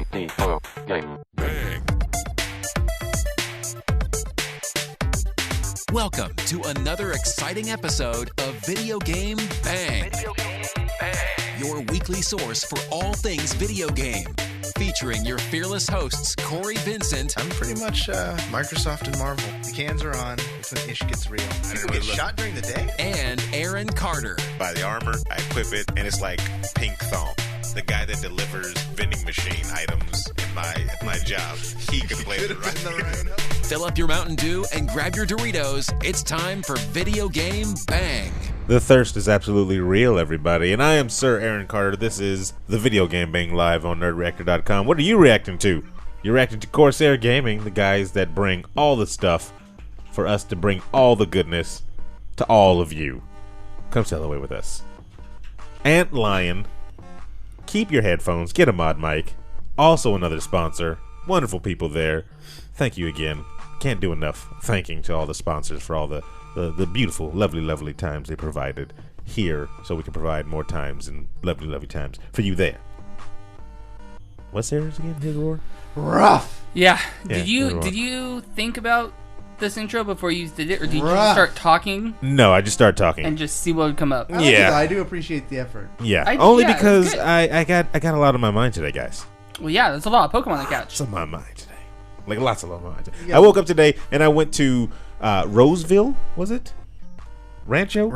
video game bang. Welcome to another exciting episode of Video Game Bang. Your weekly source for all things video game. Featuring your fearless hosts, Cory Vincent. I'm pretty much Microsoft and Marvel. The cans are on. It's when ish gets real. People get shot during the day? And Aaron Carter. Buy the armor, I equip it, and it's like pink thong. The guy that delivers vending machine items in my job, he could play the right. Fill up your Mountain Dew and grab your Doritos. It's time for Video Game Bang. The thirst is absolutely real, everybody, and I am Sir Aaron Carter. This is the Video Game Bang live on nerdreactor.com. What are you reacting to? You're reacting to Corsair Gaming, the guys that bring all the stuff for us to bring all the goodness to all of you. Come sail away with us. Ant Lion. Keep your headphones, get a mod mic. Also another sponsor. Wonderful people there. Thank you again. Can't do enough thanking to all the sponsors for all the beautiful, lovely times they provided here, so we can provide more times and lovely times for you there. What's theirs again? His roar? Rough. Yeah. Yeah, Did you think about this intro before you did it, or did you just start talking No, I just started talking. and just see what would come up? I like it, though. I do appreciate the effort. Yeah, it only was because good. I got a lot on my mind today, guys. Well, yeah, there's a lot of Pokemon to catch. Lots on my mind today. Like lots on my mind. Yeah. I woke up today and I went to Roseville, was it? Rancho,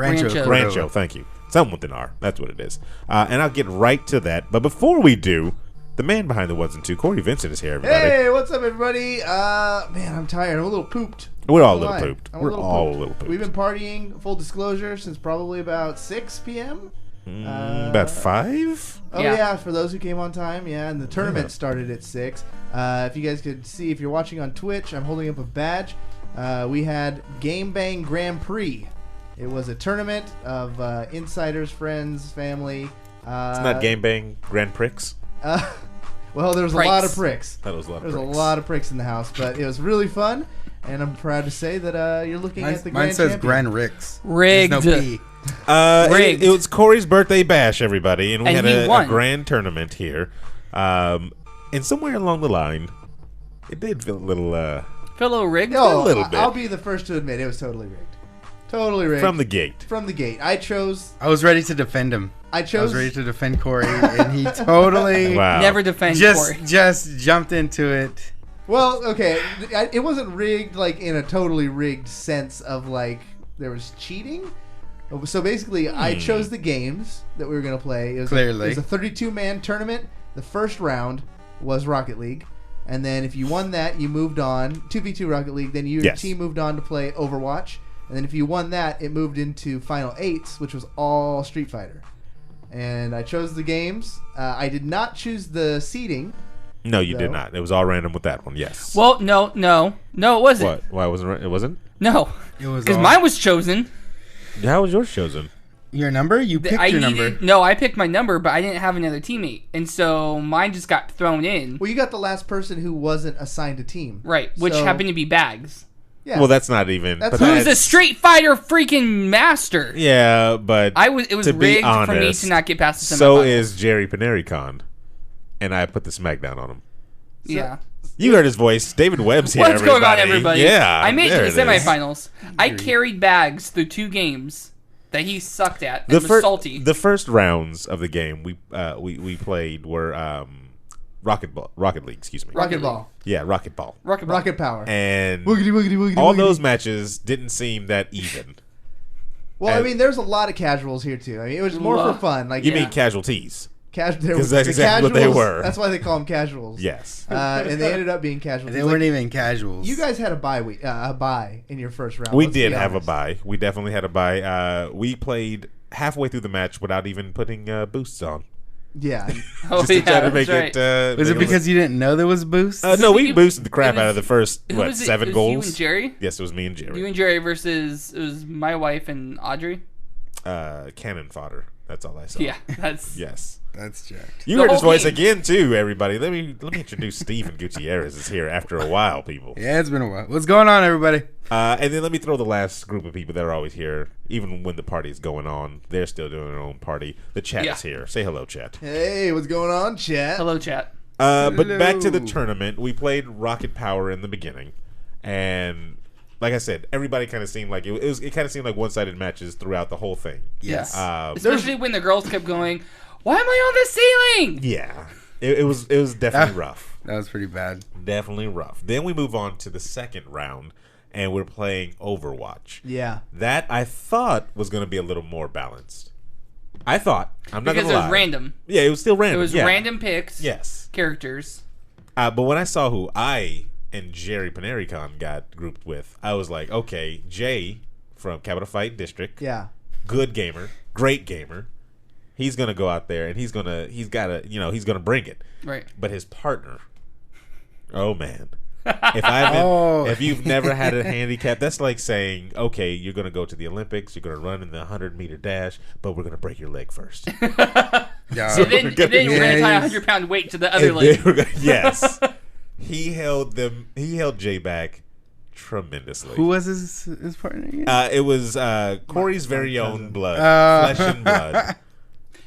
thank you. Something with an R. That's what it is. And I'll get right to that. But before we do, the man behind the ones and two, Cory Vincent, is here, everybody. Hey, what's up, everybody? Man, I'm tired. I'm a little pooped. We're all a Why? little pooped. I'm We're all a little pooped. We've been partying, full disclosure, since probably about 6 p.m. About 5? Oh, Yeah. yeah, for those who came on time, yeah, and the tournament started at 6. If you guys could see, if you're watching on Twitch, I'm holding up a badge. We had Game Bang Grand Prix. It was a tournament of insiders, friends, family. It's not Game Bang Grand Prix. Well, there was a lot of pricks. That was a lot of There was pricks. a lot of pricks in the house, but it was really fun, and I'm proud to say that you're looking at the Grand Mine says Champion. Grand Rix. Rigged. There's no P. Rigged. It was Corey's birthday bash, everybody, and we And had he a won. grand tournament here. And somewhere along the line, it did feel a little Fellow rigged. No, A little bit. I'll be the first to admit it was totally rigged. Totally rigged. from the gate. From the gate. I I was ready to defend him. I chose... was ready to defend Cory, and he totally Wow. Never defend Cory. just jumped into it. Well, okay. It wasn't rigged, like, in a totally rigged sense of, like, there was cheating. So basically, I chose the games that we were going to play. It was Clearly. It was a 32-man tournament. The first round was Rocket League. And then if you won that, you moved on. 2v2 Rocket League. Then your Yes. team moved on to play Overwatch. And then if you won that, it moved into Final Eights, which was all Street Fighter. And I chose the games. I did not choose the seeding. No, you No. did not. It was all random with that one. Yes. Well, no, it wasn't. What? Why wasn't it? It wasn't. No, It was because all- mine was chosen. How was yours chosen? Your number? You picked your number. No, I picked my number, but I didn't have another teammate, and so mine just got thrown in. Well, you got the last person who wasn't assigned a team. Right, which So- happened to be Bags. Yeah. Well, that's not even. That's but not- Who's a Street Fighter freaking master? Yeah, but It was to be rigged for me honest, to not get past the semifinals. so is Jerry Panericon, and I put the smackdown on him. Yeah. You heard his voice. David Webb's here. What's going on, everybody? Yeah, I made it there to the it is. semifinals. I carried Bags through 2 games that he sucked at and The was first, salty. the first rounds of the game we played were Rocket League. Excuse me. Rocket Ball. Yeah, Rocket Ball. Rocket Power. And Woogity, woogity, woogity, all woogity. those matches didn't seem that even. Well, I and- mean, there's a lot of casuals here too. I mean, it was more for fun. Like You mean casualties? Because that's exactly what they were. That's why they call them casuals. Yes. And they ended up being casuals. They weren't even casuals. You guys had a bye in your first round. We let's be did have a honest. bye. We definitely had a bye. We played halfway through the match without even putting boosts on. Yeah. Oh, Just to try to that's make right. it. Was it because you didn't know there was boost? No, we You- boosted the crap it was- out of the first Who was it? 7 It was goals. You and Jerry? Yes, it was me and Jerry. You and Jerry versus it was my wife and Audrey. Cannon fodder. That's all I saw. Yeah, that's Yes. That's jacked. You The heard his whole voice game. again too, everybody. Let me introduce Steven Gutierrez is here after a while, people. Yeah, it's been a while. What's going on, everybody? And then let me throw the last group of people that are always here, even when the party is going on. They're still doing their own party. The chat Yeah. is here. Say hello, chat. Hey, what's going on, chat? hello chat. But back to the tournament. We played Rocket Power in the beginning, and like I said, everybody kind of seemed like it kind of seemed like one-sided matches throughout the whole thing. Yes. Especially when the girls kept going, "Why am I on the ceiling?" Yeah, it was definitely rough. That was pretty bad. Definitely rough. Then we move on to the second round, and we're playing Overwatch. Yeah. That I thought was going to be a little more balanced. I'm not going to lie. Because it was random. Yeah, it was still random. It was yeah. random picks. Yes. Characters. But when I saw who I and Jerry Panericon got grouped with, I was like, okay, Jay from Capital Fight District. Yeah. Good gamer. Great gamer. He's going to go out there and he's going to bring it. Right. But his partner, oh man. If you've never had a handicap, that's like saying, okay, you're going to go to the Olympics, you're going to run in the 100-meter dash, but we're going to break your leg first. Yeah. So then you're going to tie a 100-pound weight to the other leg. Yes. He held Jay back tremendously. Who was his partner again? It was Cory's very own blood, flesh and blood.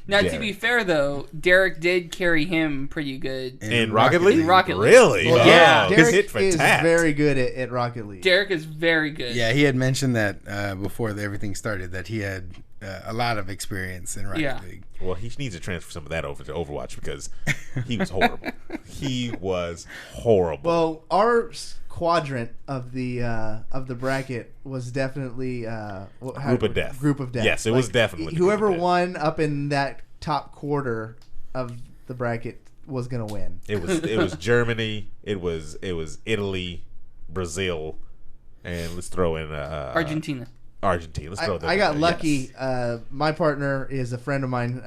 Now, to Derek. be fair, though, Derek did carry him pretty good. In Rocket League? In Rocket League. Really? Well, yeah. His Derek hit for is tat. very good at Rocket League. Derek is very good. Yeah, he had mentioned that before everything started, that he had a lot of experience in Rocket League. Well, he needs to transfer some of that over to Overwatch because he was horrible. He was horrible. Well, our quadrant of the bracket was definitely Group of death. Group of death. Yes, it was definitely whoever group of death. won up in that top quarter of the bracket was gonna win. It was Germany. It was Italy, Brazil, and let's throw in Argentina. Argentina. Let's throw them I in got there, lucky. yes. My partner is a friend of mine,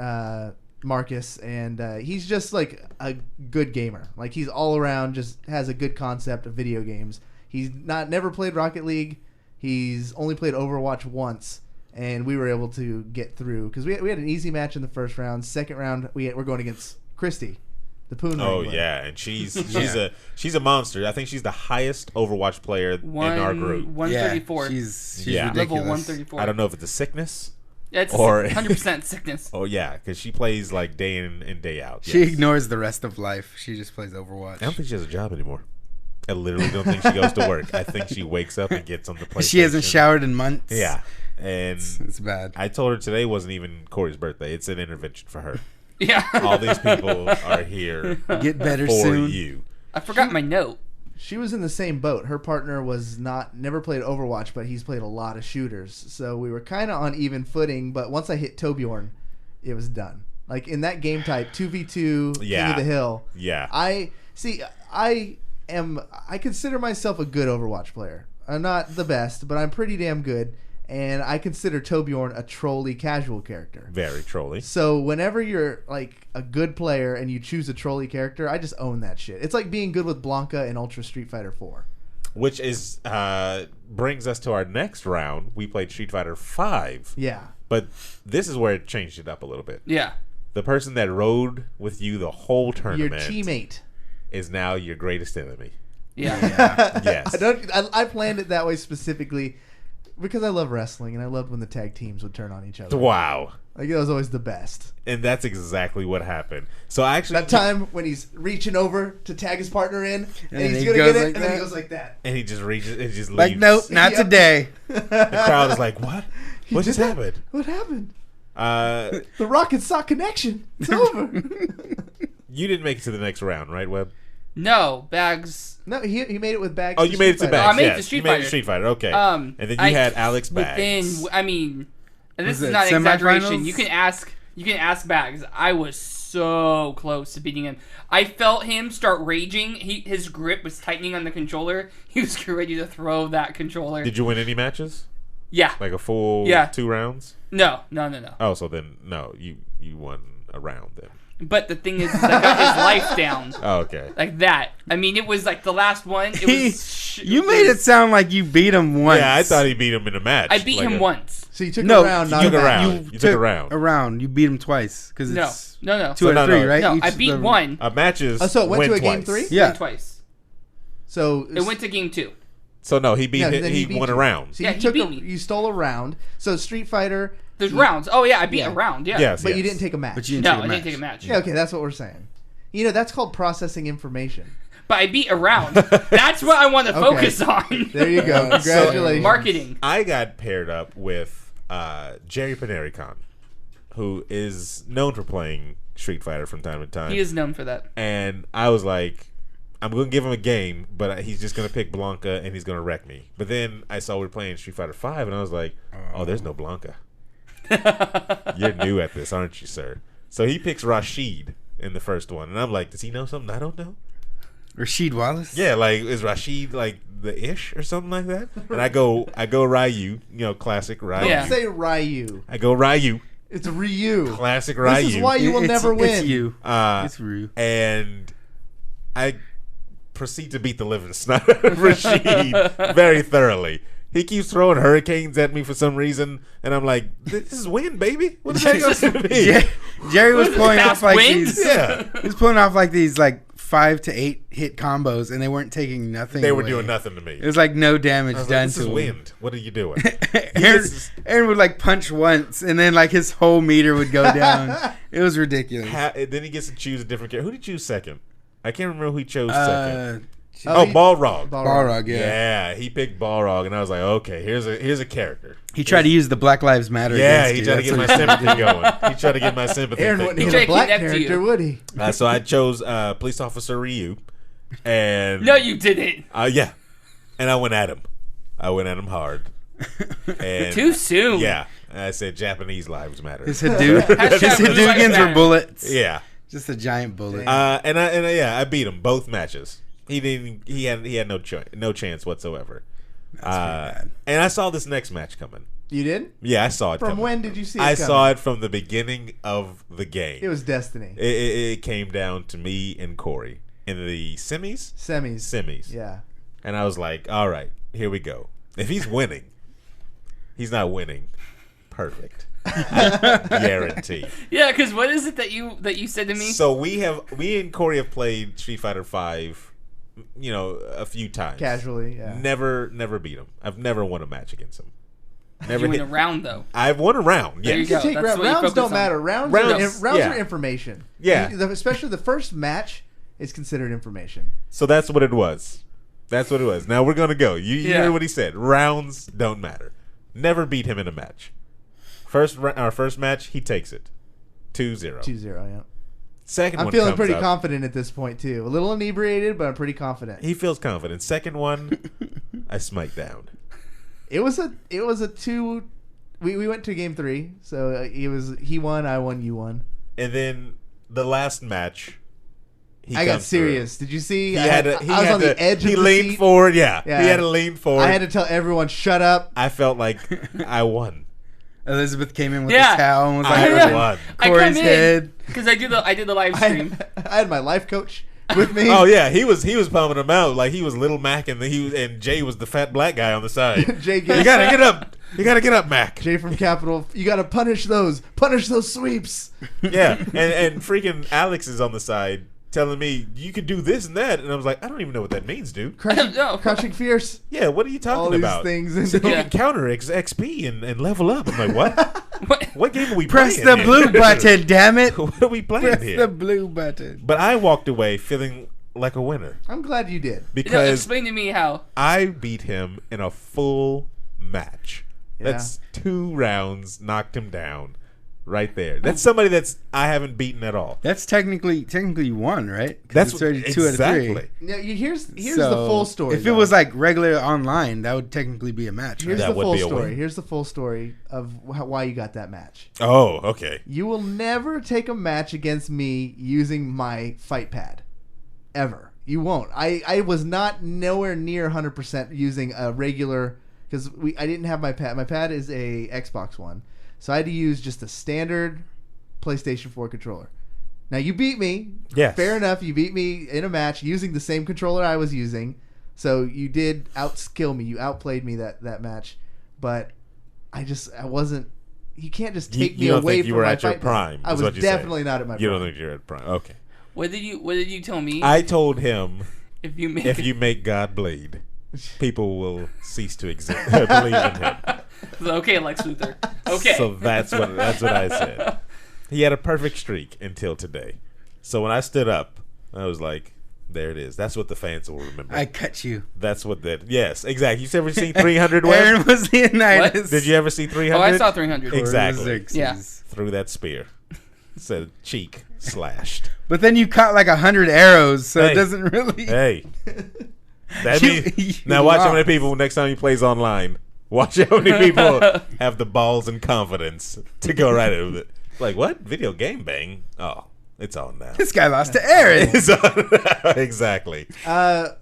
Marcus, and he's just like a good gamer. Like he's all around, just has a good concept of video games. He's never played Rocket League. He's only played Overwatch once, and we were able to get through because we had an easy match in the first round. Second round, we're going against Christy, the Poon. Oh Wrangler. yeah, and she's a monster. I think she's the highest Overwatch player in our group. 134. Yeah, she's Yeah. ridiculous. Level 134. I don't know if it's a sickness. Yeah, it's or 100% sickness. Oh yeah, because she plays like day in and day out. She Yes. ignores the rest of life. She just plays Overwatch. I don't think she has a job anymore. I literally don't think she goes to work. I think she wakes up and gets on the PlayStation. She hasn't showered in months. Yeah, and It's bad. I told her today wasn't even Cory's birthday. It's an intervention for her. Yeah. All these people are here Get better for soon. you. I forgot my note. She was in the same boat. Her partner was never played Overwatch, but he's played a lot of shooters. So we were kind of on even footing. But once I hit Torbjorn, it was done. Like in that game type, 2v2, King of the Hill. Yeah. I consider myself a good Overwatch player. I'm not the best, but I'm pretty damn good. And I consider Torbjorn a trolly casual character. Very trolly. So whenever you're like a good player and you choose a trolly character, I just own that shit. It's like being good with Blanca in Ultra Street Fighter 4. Which is brings us to our next round. We played Street Fighter 5. Yeah. But this is where it changed it up a little bit. Yeah. The person that rode with you the whole tournament Your teammate. is now your greatest enemy. Yeah. Yes. I planned it that way specifically because I love wrestling and I loved when the tag teams would turn on each other. Wow. Like it was always the best. And that's exactly what happened. So I actually That time when he's reaching over to tag his partner in and he's he gonna goes get it like and then he that. goes like that. and he just reaches and just leaves. Like, nope, not Yep. today. The crowd is like, "What? He What did just that? happened?" What happened? Uh, The Rocket Sock connection. It's over. you didn't make it to the next round, right, Webb? No, Bags. No, he made it with Bags. Oh, to you made it to Street Bags. I made it yes. to Street You made it to Fighter. Street Fighter. Okay. And then you had Alex Bags. Within, I mean, and this Was is it not exaggeration. semifinals? You can ask Bags. I was so close to beating him. I felt him start raging. His grip was tightening on the controller. He was ready to throw that controller. Did you win any matches? Yeah. Like a full 2 rounds? No. Oh, so then no, you won a round then. But the thing is I got his life down. Oh, okay. Like that. I mean, it was like the last one. It was. You made it sound like you beat him once. Yeah, I thought he beat him in a match. I beat Like him a- once. So you took No, a round, you not took a a match. round. You took a round. A round. You beat him twice because No. it's No. 2 So out of no, 3, right? No, Each I of beat the- one. Matches. Oh, so it went to a game twice. 3? Yeah. Went twice. So It went to game 2. So no, he beat. Yeah, He, then he beat won a you. round. So Yeah, you he took beat me. you stole a round. So Street Fighter. There's rounds. Oh yeah, I beat Yeah. a round. Yeah. Yes, But you yes. didn't take a match. But you didn't No, take a I match. didn't take a match. Yeah, okay, that's what we're saying. That's called processing information. But I beat a round. That's what I want to focus on. There you go. Congratulations. Marketing. I got paired up with Jerry Panericon, who is known for playing Street Fighter from time to time. He is known for that. And I was like, I'm going to give him a game, but he's just going to pick Blanca and he's going to wreck me. But then I saw we were playing Street Fighter 5 and I was like, oh, there's no Blanca. You're new at this, aren't you, sir? So he picks Rashid in the first one. And I'm like, does he know something I don't know? Rashid Wallace? Yeah, like, is Rashid like the ish or something like that? And I go Ryu, classic Ryu. Yeah. Don't say Ryu. I go Ryu. It's Ryu. Classic Ryu. This is why you will never win. It's you. It's Ryu. And I proceed to beat the living snot out of Rashid very thoroughly. He keeps throwing hurricanes at me for some reason, and I'm like, "This is wind, baby. What is that going to be?" Jerry was pulling off like wind? these. Yeah, He was pulling off like these 5 to 8 hit combos, and they weren't taking nothing. they were away. doing nothing to me. It was like no damage I was done like, this to is him. wind. What are you doing? Aaron would punch once, and then his whole meter would go down. It was ridiculous. Then he gets to choose a different character. Who did he choose second? I can't remember who he chose second. Oh, Balrog. Balrog, yeah. Yeah, he picked Balrog, and I was like, okay, here's a character. He tried to use the Black Lives Matter. Yeah, against he you. tried to get my That's what sympathy going. He tried to get my sympathy. Aaron thing wouldn't going. hit a Jake, black connect to character, you. would he? So I chose Police Officer Ryu. And No, you didn't. yeah. And I went at him. Hard. And Too soon. Yeah. And I said Japanese lives matter. His Hadoukens Hashtag were bullets. Yeah. Just a giant bullet. And I beat him both matches. He had no chance whatsoever. That's pretty bad. And I saw this next match coming. You did? Yeah, I saw it From coming. when did you see it I coming? saw it from the beginning of the game. It was Destiny. It came down to me and Cory in the semis. Semis. Yeah. And I was like, all right, here we go. If he's winning, he's not winning. Perfect. I guarantee. Yeah, because what is it that you said to me? So me and Cory have played Street Fighter 5, a few times. Casually, yeah. Never beat him. I've never won a match against him. Never you win hit a round though. I've won a round. There Yes. you You can go. take That's what you rounds focus don't on. matter. Rounds Rounds, are yeah. information. Yeah. Especially the first match is considered information. So that's what it was. Now we're gonna go. You Yeah. heard what he said. Rounds don't matter. Never beat him in a match. Our first match, he takes it. 2-0. 2-0, yeah. Second one I'm feeling comes pretty up. confident at this point too. A little inebriated, but I'm pretty confident. He feels confident. Second one, I smite down. It was a 2. We went to game 3, so he won, I won, you won. And then the last match, I got serious. Did you see? I was on the edge of He the leaned seat. forward. Yeah, Yeah. he had to lean forward. I had to tell everyone, shut up. I felt like I won. Elizabeth came in with Yeah. the towel and was I like, won. I Corey's come head. in because I did the live stream. I had my life coach with me. Oh yeah, he was pumping him out like he was Little Mac, and Jay was the fat black guy on the side. Jay You gotta get up. You gotta get up, Mac. Jay from Capital. You got to punish those sweeps. Yeah, and freaking Alex is on the side telling me you could do this and that, and I was like, I don't even know what that means, dude. No. Crouching fierce. Yeah, what are you talking All these about? things. So you Yeah. can counter XP and level up. I'm like, what? What game are we Press playing? the blue button, damn it. What are we playing Press here? the blue button. But I walked away feeling like a winner I'm glad you did. because Explain to me how. I beat him in a full match. Yeah. That's 2 rounds, knocked him down right there. That's somebody I haven't beaten at all. That's technically you won, right? 'Cause That's it's already exactly. 2 out of 3. Now, here's So, the full story. If it was like regular online, that would technically be a match. here's Right? That the would full be a story. win. Here's the full story of why you got that match. Oh, okay. You will never take a match against me using my fight pad, ever. You won't. I was not nowhere near 100% using a regular because I didn't have my pad. My pad is a Xbox One, so I had to use just a standard PlayStation 4 controller. Now you beat me. Yes. Fair enough. You beat me in a match using the same controller I was using. So you did outskill me. You outplayed me that match. But I wasn't. You can't just take me you don't away think from you were my at your fight prime, pad. I is was what you say. definitely not at my You prime. don't think you're at prime. Okay. What did you tell me? I told him if you make if you make God bleed, people will cease to exist. Believe in him. Okay, Lex Luthor. Okay. So that's what I said. He had a perfect streak until today. So when I stood up, I was like, there it is. That's what the fans will remember. I cut you. That's what that. Yes, exactly. You ever seen 300? Webb? Aaron was Leonidas. Did you ever see 300? Oh, I saw 300. Exactly. Yeah. Through that spear, said cheek slashed. But then you caught like 100 arrows, so Hey. it doesn't really. Hey, that You- means you now watch how many lost. people next time he plays online. Watch how many people have the balls and confidence to go right over it. Like what? Video game bang? Oh, it's on now. This guy lost to Aaron. It's on now. Exactly.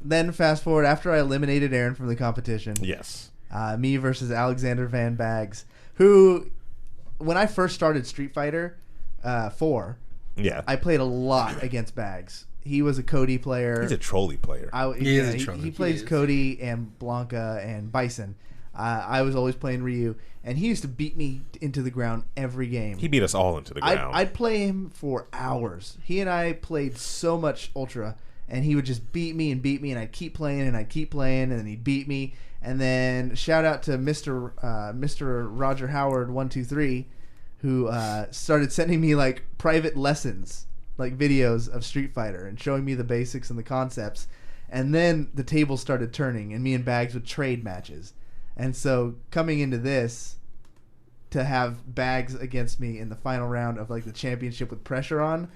Then fast forward after I eliminated Aaron from the competition. Yes. Me versus Alexander Van Bags, who, when I first started Street Fighter 4, Yeah. I played a lot against Bags. He was a Cody player. He's a trolley player. He is a trolley. He plays is. Cody and Blanca and Bison. I was always playing Ryu, and he used to beat me into the ground every game. He beat us all into the ground. I'd play him for hours. He and I played so much Ultra, and he would just beat me, and I'd keep playing, and then he'd beat me. And then shout out to Mr. Roger Howard 123, who started sending me like private lessons, like videos of Street Fighter, and showing me the basics and the concepts. And then the tables started turning, and me and Bags would trade matches. And so coming into this, to have Bags against me in the final round of like the championship with pressure on,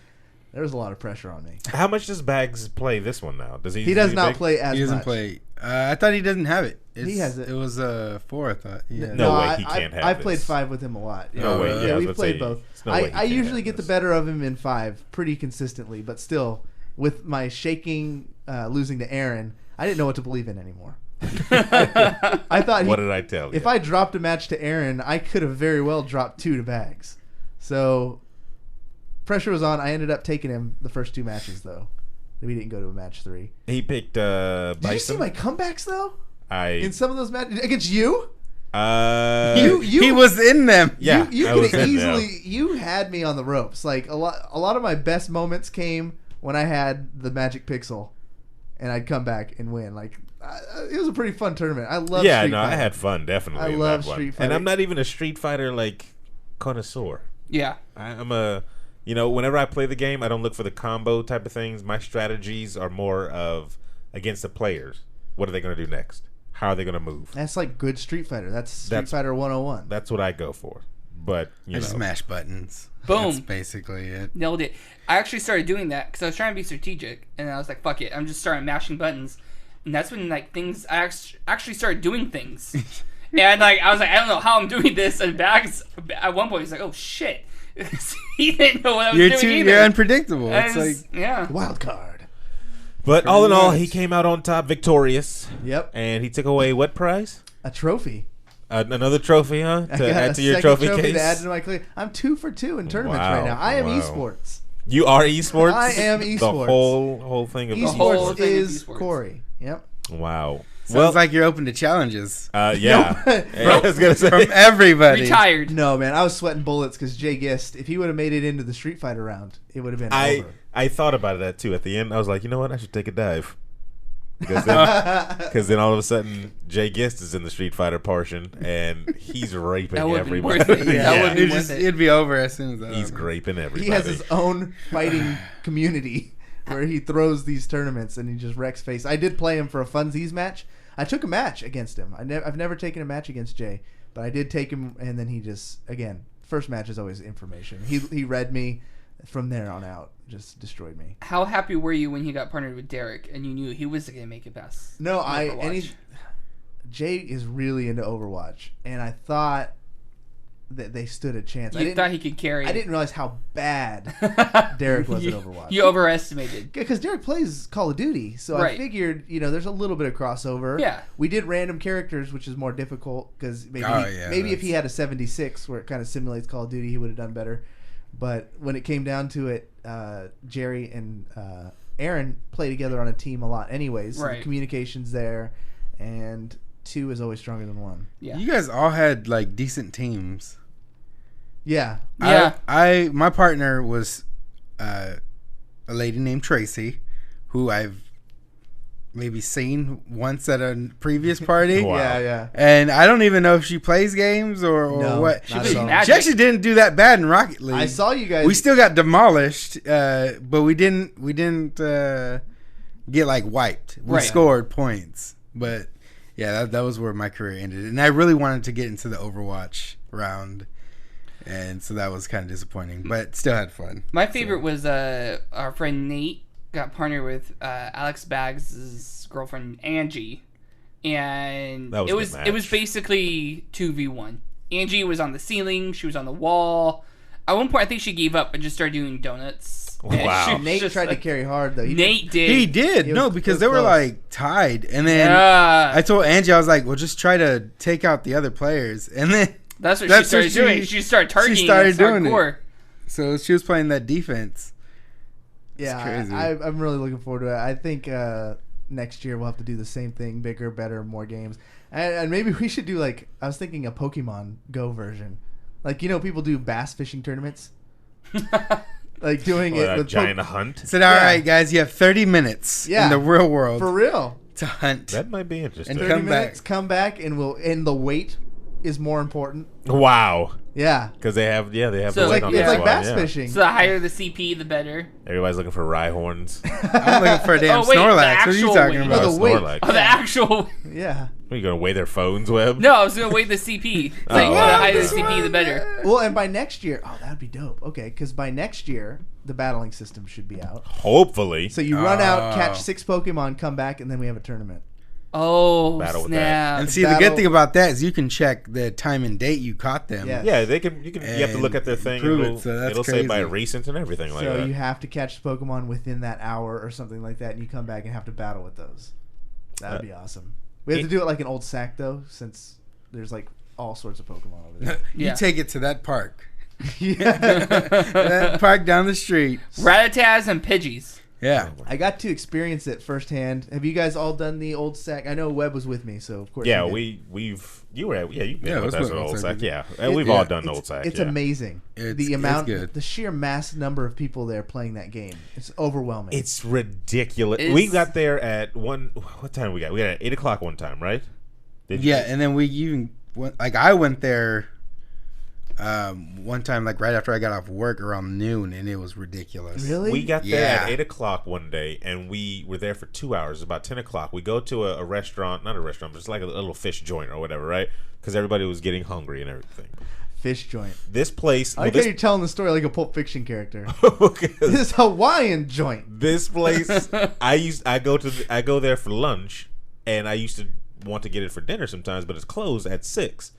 there was a lot of pressure on me. How much does Bags play this one now? Does he? He is does he not big? play as He doesn't much. play. I thought he doesn't have it. He has it. It was 4, I thought. Yeah. No way he can't have I this. played 5 with him a lot. No way. Yeah, I was we've about to played say, both. there's no way he I can't usually have get the this. better of him in 5 pretty consistently, but still, with my shaking losing to Aaron, I didn't know what to believe in anymore. I thought What did I tell you? if I dropped a match to Aaron, I could have very well dropped 2 to Bags. So pressure was on. I ended up taking him the first 2 matches, though. We didn't go to a match 3. He picked Bison. Did you see my comebacks, though? In I some of those matches against you? you He was in them. yeah. you I could was have in easily there. you had me on the ropes. Like a lot of my best moments came when I had the magic pixel, and I'd come back and win. Like it was a pretty fun tournament. I love. Yeah, Street no, I Fighter. had fun definitely. I in love that one. Street and Fighter. I'm not even a Street Fighter like connoisseur. Yeah. I'm a, whenever I play the game, I don't look for the combo type of things. My strategies are more of against the players. What are they going to do next? How are they going to move? That's like good Street Fighter. That's Street Fighter 101. That's what I go for. But I just mash buttons. Boom. That's basically it. Nailed it. I actually started doing that because I was trying to be strategic, and I was like, "Fuck it!" I'm just starting mashing buttons, and that's when like things. I actually started doing things, and like I was like, "I don't know how I'm doing this." And Bags at one point he's like, "Oh shit!" He didn't know what I was doing either. You're unpredictable. And It's it's- like yeah. Wild card. But all in all, much. he came out on top victorious. Yep. And he took away what prize? A trophy. Another trophy, huh? I To got add a to your second trophy trophy case. to add to my collection. I'm 2 for 2 in tournaments Wow, right now. I am wow. eSports. You are esports. I am The eSports. whole thing of whole Esports thing is is eSports. Cory. Yep. Wow. sounds like you're open to challenges yeah. I was gonna say. from everybody. Retired. No, man, I was sweating bullets because Jay Gist, if he would have made it into the Street Fighter round, it would have been over. I thought about that too. At the end, I was like, you know what? I should take a dive. Because then all of a sudden, Jay Gist is in the Street Fighter portion, and he's raping That would've been everybody. worth it. That Yeah. would've been worth it. It'd be over as soon as that. He's over. raping everybody. He has his own fighting community where he throws these tournaments and he just wrecks face. I did play him for a funsies match. I took a match against him. I've never taken a match against Jay, but I did take him, and then he just, again, first match is always information. He read me. From there on out, just destroyed me. How happy were you when he got partnered with Derek and you knew he was going to make it past? No, Overwatch? Jay is really into Overwatch, and I thought that they stood a chance. You thought he could carry. I didn't realize how bad Derek was at Overwatch. You overestimated. Because Derek plays Call of Duty, so Right. I figured, there's a little bit of crossover. Yeah. We did random characters, which is more difficult, because maybe, Oh, if he had a 76 where it kind of simulates Call of Duty, he would have done better. But when it came down to it, Jerry and Aaron play together on a team a lot anyways. So Right. the communication's there, and 2 is always stronger than 1. Yeah. You guys all had like decent teams. Yeah. Yeah. My partner was a lady named Tracy, who I've maybe seen once at a previous party. Wow. Yeah. And I don't even know if she plays games or No, what. not at all. She actually didn't do that bad in Rocket League. I saw you guys. We still got demolished, but we didn't get like wiped. We Right. scored points, but yeah, that was where my career ended. And I really wanted to get into the Overwatch round, and so that was kind of disappointing, but still had fun. My favorite was our friend Nate got partnered with Alex Baggs' girlfriend Angie, and That was a it good was match. it was basically 2v1. Angie was on the ceiling, she was on the wall. At one point, I think she gave up and just started doing donuts. And Wow. she was Nate just tried to like- carry hard though. Nate did. He did It no was- because it was they were close. like tied, and then Yeah, I told Angie, I was like, well, just try to take out the other players, and then that's what that's she what started doing. She started targeting. she started us doing hardcore. it. So she was playing that defense. Yeah, crazy. I'm really looking forward to it. I think next year we'll have to do the same thing, bigger, better, more games, and maybe we should do like I was thinking a Pokemon Go version, like people do bass fishing tournaments, like doing Or it a with giant hunt. Said, all right, guys, you have 30 minutes Yeah. in the real world for real. to hunt. That might be interesting. And 30 come minutes, back. come back, and the weight is more important. Wow. Yeah, Because they have So the it's weight like on it's this like one, bass yeah. fishing. So the higher the CP, the better. Everybody's looking for Rhyhorns. I'm looking for a damn Oh, wait, the Snorlax. What are actual you talking weight. about? No, the weight. Snorlax. Oh, the actual. Yeah. Are you going to weigh their phones, Webb? No, I was gonna weigh the CP. Like Oh, the wow. higher the CP, the better. Well, and by next year, that'd be dope. Okay, because by next year the battling system should be out. Hopefully. So you run out, Oh. catch 6 Pokemon, come back, and then we have a tournament. Oh Battle with snap! And see, the good thing about that is you can check the time and date you caught them. Yeah. Yeah, they can. You have to look at their thing. prove And it, it'll so that's it'll say by crazy. recent and everything like So that. you have to catch the Pokemon within that hour or something like that, and you come back and have to battle with those. That'd be awesome. We have to do it like an old sack though, since there's like all sorts of Pokemon over there. You Yeah. take it to that park. Yeah. That park down the street. Rattatas and Pidgeys. Yeah. I got to experience it firsthand. Have you guys all done the old sack? I know Webb was with me, so of course. Yeah, he did. you've been Yeah, with it us was at Old Old Sack. Sack. Yeah, and we've all done Old Sack. It's yeah. amazing. It's good. The sheer mass number of people there playing that game. It's overwhelming. It's ridiculous. It's- We got there at what time we got? We got at 8:00 one time, right? Did you? Yeah, and then we even went, like I went there one time like right after I got off work around noon, and it was ridiculous. Really? We got there Yeah. at 8:00 one day, and we were there for 2 hours. About 10:00, we go to a restaurant, not a restaurant, but just like a little fish joint or whatever, right? Because everybody was getting hungry and everything. Fish joint. This place, I like how you're telling the story like a Pulp Fiction character. because This Hawaiian joint. this place, I go there for lunch, and I used to want to get it for dinner sometimes, but it's closed at 6.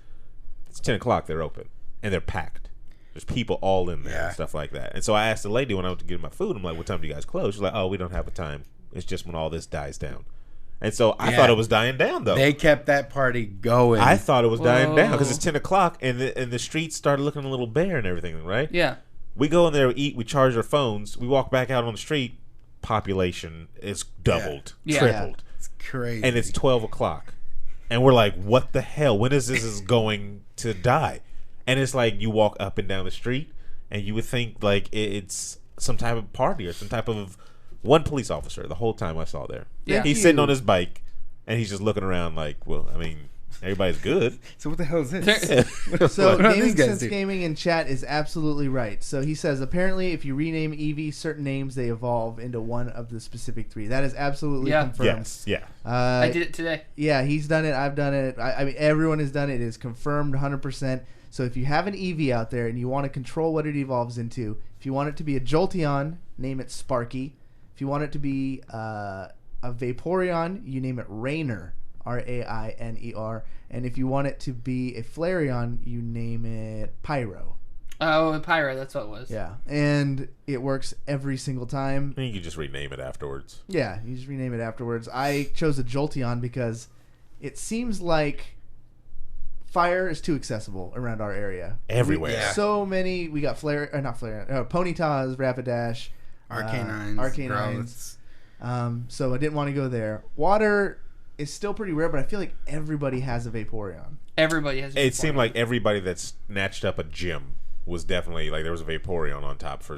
It's 10:00. They're open and they're packed. There's people all in there Yeah. and stuff like that. And so I asked the lady when I went to get my food, I'm like, "What time do you guys close?" She's like, "Oh, we don't have a time. It's just when all this dies down." And so I Yeah. thought it was dying down though. They kept that party going. I thought it was dying down because Whoa. it's 10:00 and the streets started looking a little bare and everything, right? Yeah. We go in there, we eat, we charge our phones, we walk back out on the street. Population is doubled, Yeah. tripled, It's crazy. and it's 12:00, and we're like, "What the hell? When is this going to die?" And it's like you walk up and down the street, and you would think like it's some type of party or some type of one police officer the whole time I saw there. Yeah. He's sitting on his bike, and he's just looking around like, well, I mean, everybody's good. So what the hell is this? So What do Gaming these guys Sense do? Gaming in chat is absolutely right. So he says apparently if you rename Eevee certain names, they evolve into one of the specific 3. That is absolutely Yeah. confirmed. Yes, yeah. I did it today. Yeah, he's done it. I've done it. I mean, everyone has done it. It is confirmed 100%. So if you have an Eevee out there and you want to control what it evolves into, if you want it to be a Jolteon, name it Sparky. If you want it to be a Vaporeon, you name it Rainer, Rainer. And if you want it to be a Flareon, you name it Pyro. Oh, Pyra, that's what it was. Yeah, and it works every single time. You can just rename it afterwards. Yeah, you just rename it afterwards. I chose a Jolteon because it seems like fire is too accessible around our area. Everywhere. Yeah. So many. We got Ponytas, Rapidash, Arcanines, Arcanines. So I didn't want to go there. Water is still pretty rare, but I feel like everybody has a Vaporeon. Everybody has. a It seemed Vaporeon. like everybody that snatched up a gym was definitely like there was a Vaporeon on top for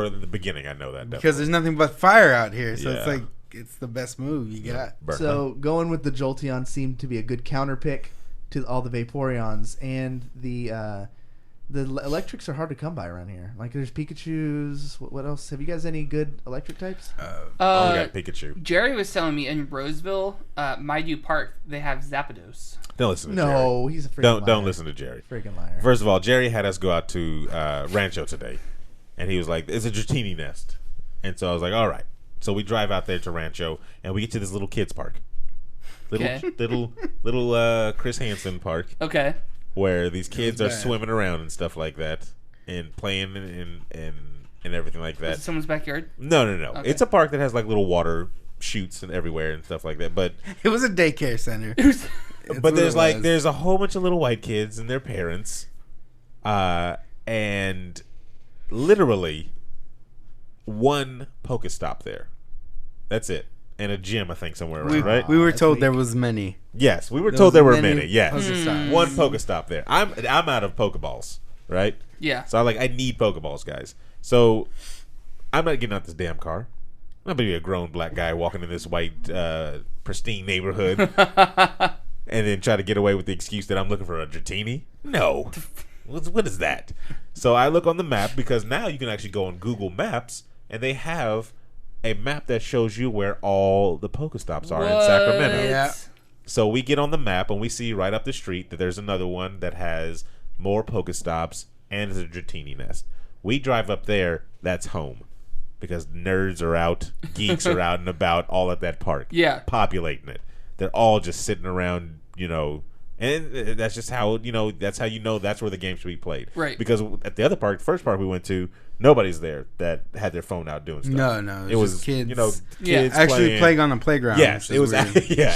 the beginning. I know that because definitely. there's nothing but fire out here, so Yeah. it's like it's the best move you got. So going with the Jolteon seemed to be a good counter pick to all the Vaporeons, and the electrics are hard to come by around here. Like there's Pikachus. What else? Have you guys any good electric types? We got Pikachu. Jerry was telling me in Roseville, Maidu Park, they have Zapdos. Don't listen to Jerry. No, he's a freaking liar. Don't listen to Jerry. Freaking liar. First of all, Jerry had us go out to Rancho today, and he was like, "It's a Dratini nest," and so I was like, "All right." So we drive out there to Rancho, and we get to this little kids park, little Chris Hansen park. Okay. Where these kids are swimming around and stuff like that, and playing and everything like that. Is it someone's backyard? No. Okay. It's a park that has like little water shoots and everher and stuff like that. But it was a daycare center. But there's a whole bunch of little white kids and their parents, and literally one Pokestop there. That's it. And a gym, I think, somewhere around, right? We were told there was many. Yes, we were told there were many. Yes, Pokestops. One Pokestop there. I'm out of Pokeballs, right? Yeah. So I need Pokeballs, guys. So I'm not getting out this damn car. I'm not gonna be a grown black guy walking in this white, pristine neighborhood, and then try to get away with the excuse that I'm looking for a Dratini. No, what is that? So I look on the map because now you can actually go on Google Maps and they have a map that shows you where all the Pokestops are in Sacramento. Yeah. So we get on the map and we see right up the street that there's another one that has more Pokestops and is a Dratini nest. We drive up there, that's home. Because nerds are out, geeks are out and about all at that park. Yeah. Populating it. They're all just sitting around, and that's just how, that's how that's where the game should be played. Right. Because at the other park, first park we went to, nobody's there that had their phone out doing stuff. No. It was kids. Kids actually playing on the playground. Yes, it was.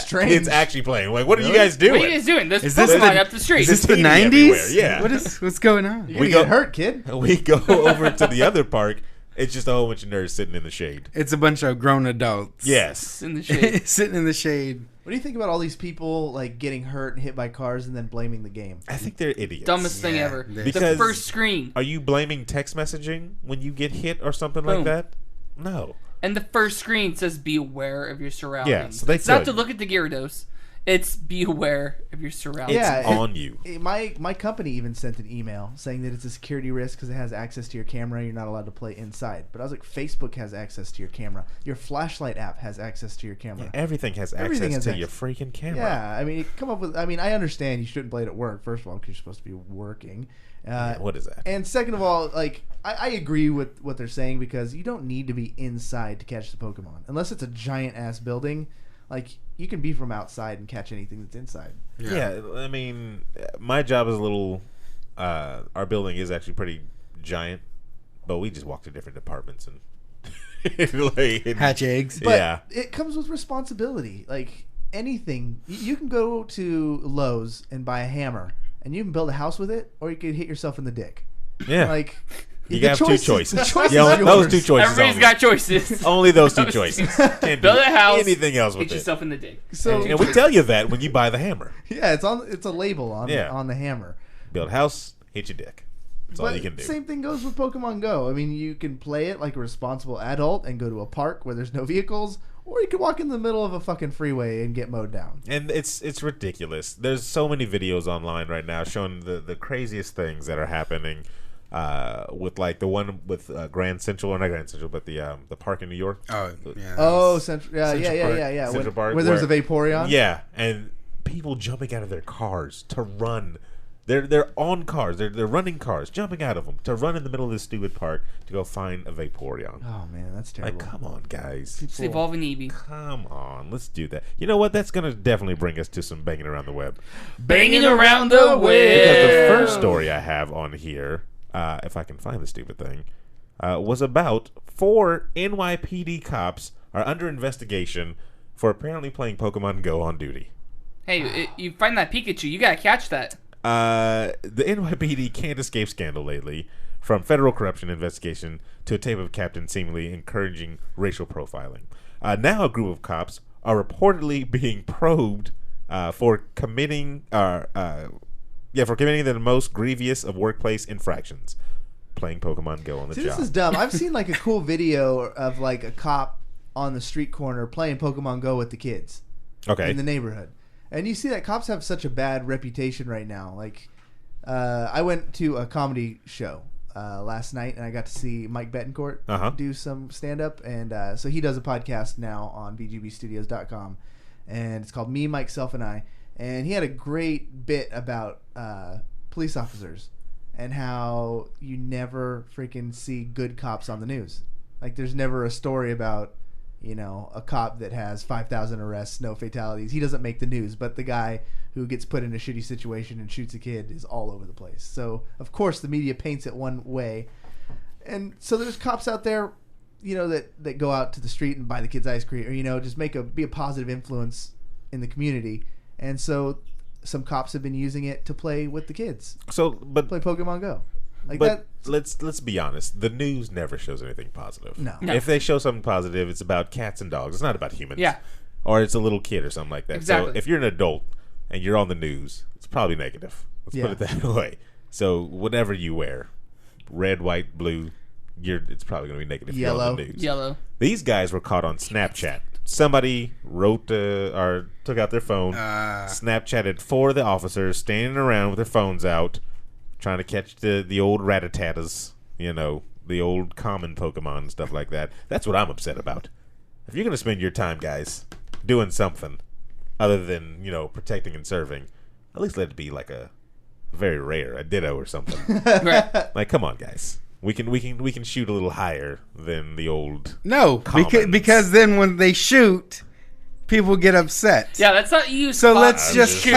Strange. Kids actually playing. Like, what are you guys doing? What are you guys doing? There's Is this Pokemon the- up the street. Is this the Dratini everywhere, 90s? yeah. What's going on? You're gonna get hurt, kid. We go over to the other park. It's just a whole bunch of nerds sitting in the shade. It's a bunch of grown adults. Yes. in the shade. Sitting in the shade. What do you think about all these people like getting hurt and hit by cars and then blaming the game? I think they're idiots. Dumbest thing Yeah, ever. they- The Because- first screen. Are you blaming text messaging when you get hit or something Boom. like that? No. And the first screen says be aware of your surroundings. Yeah, so they it's not tell to you. look at the Gyarados. It's be aware of your surroundings. Yeah, It's on you. My company even sent an email saying that it's a security risk because it has access to your camera. You're not allowed to play inside. But I was like, Facebook has access to your camera. Your flashlight app has access to your camera. Everything has Everything access has to your freaking camera. Yeah, I mean, come up with. I mean, I understand you shouldn't play it at work. First of all, because you're supposed to be working. What is that? And second of all, like I agree with what they're saying because you don't need to be inside to catch the Pokemon unless it's a giant ass building. Like you can be from outside and catch anything that's inside. Yeah, I mean, my job is a little. Our building is actually pretty giant, but we just walk to different departments and Hatch eggs. But yeah. it comes with responsibility. Like anything, you can go to Lowe's and buy a hammer, and you can build a house with it, or you could hit yourself in the dick. Yeah. Like You the have two choice is- choices. the choice Yeah, is those yours. two choices. Everybody's only. got choices. Only those two choices. Can't Build do a house. anything else with Hit it. yourself in the dick. So And we tell you that when you buy the hammer. yeah, it's a label on Yeah. on the hammer. Build a house, hit your dick. That's all But you can do. same thing goes with Pokemon Go. I mean, you can play it like a responsible adult and go to a park where there's no vehicles, or you could walk in the middle of a fucking freeway and get mowed down. And it's ridiculous. There's so many videos online right now showing the craziest things that are happening with like the one with Grand Central, or not Grand Central, but the park in New York. Oh, yeah. Oh, Central, yeah, Central yeah, Park. yeah, yeah. Central Park, where there's a where- Vaporeon. Yeah, and people jumping out of their cars to run. They're on cars. They're running cars, jumping out of them to run in the middle of this stupid park to go find a Vaporeon. Oh man, that's terrible. Like, come on, guys. It's the evolving Eevee. Come on, let's do that. You know what? That's gonna definitely bring us to some banging around the web. Banging around the web. Because the first story I have on here, if I can find the stupid thing, was about 4 NYPD cops are under investigation for apparently playing Pokemon Go on duty. Hey, you find that Pikachu, you gotta catch that. The NYPD can't escape scandal lately, from federal corruption investigation to a tape of captain seemingly encouraging racial profiling. Now a group of cops are reportedly being probed for committing the most grievous of workplace infractions, playing Pokemon Go on the See, job. this is dumb. I've seen like a cool video of like a cop on the street corner playing Pokemon Go with the kids Okay. in the neighborhood. And you see that cops have such a bad reputation right now. Like, I went to a comedy show last night, and I got to see Mike Betancourt do some stand-up. And so he does a podcast now on VGBstudios.com, and it's called Me, Mike, Self, and I. And he had a great bit about police officers and how you never freaking see good cops on the news. Like, there's never a story about, you know, a cop that has 5,000 arrests, no fatalities. He doesn't make the news, but the guy who gets put in a shitty situation and shoots a kid is all over the place. So, of course, the media paints it one way. And so there's cops out there, you know, that go out to the street and buy the kids ice cream, or, you know, just be a positive influence in the community. And so some cops have been using it to play with the kids. But play Pokemon Go. Like but that. let's be honest. The news never shows anything positive. No. If they show something positive, it's about cats and dogs. It's not about humans. Yeah. Or it's a little kid or something like that. Exactly. So if you're an adult and you're on the news, it's probably negative. Let's put it that way. So whatever you wear, red, white, blue, it's probably going to be negative. Yellow. You're on the news. Yellow. These guys were caught on Snapchat. Somebody wrote or took out their phone, Snapchatted 4 of the officers standing around with their phones out, trying to catch the old Rattatas, you know, the old common Pokemon and stuff like that. That's what I'm upset about. If you're going to spend your time, guys, doing something other than, you know, protecting and serving, at least let it be like a very rare, a Ditto or something. Right. Like, come on, guys. We can shoot a little higher than the old. No, because then when they shoot, people get upset. Yeah, that's not you. So let's just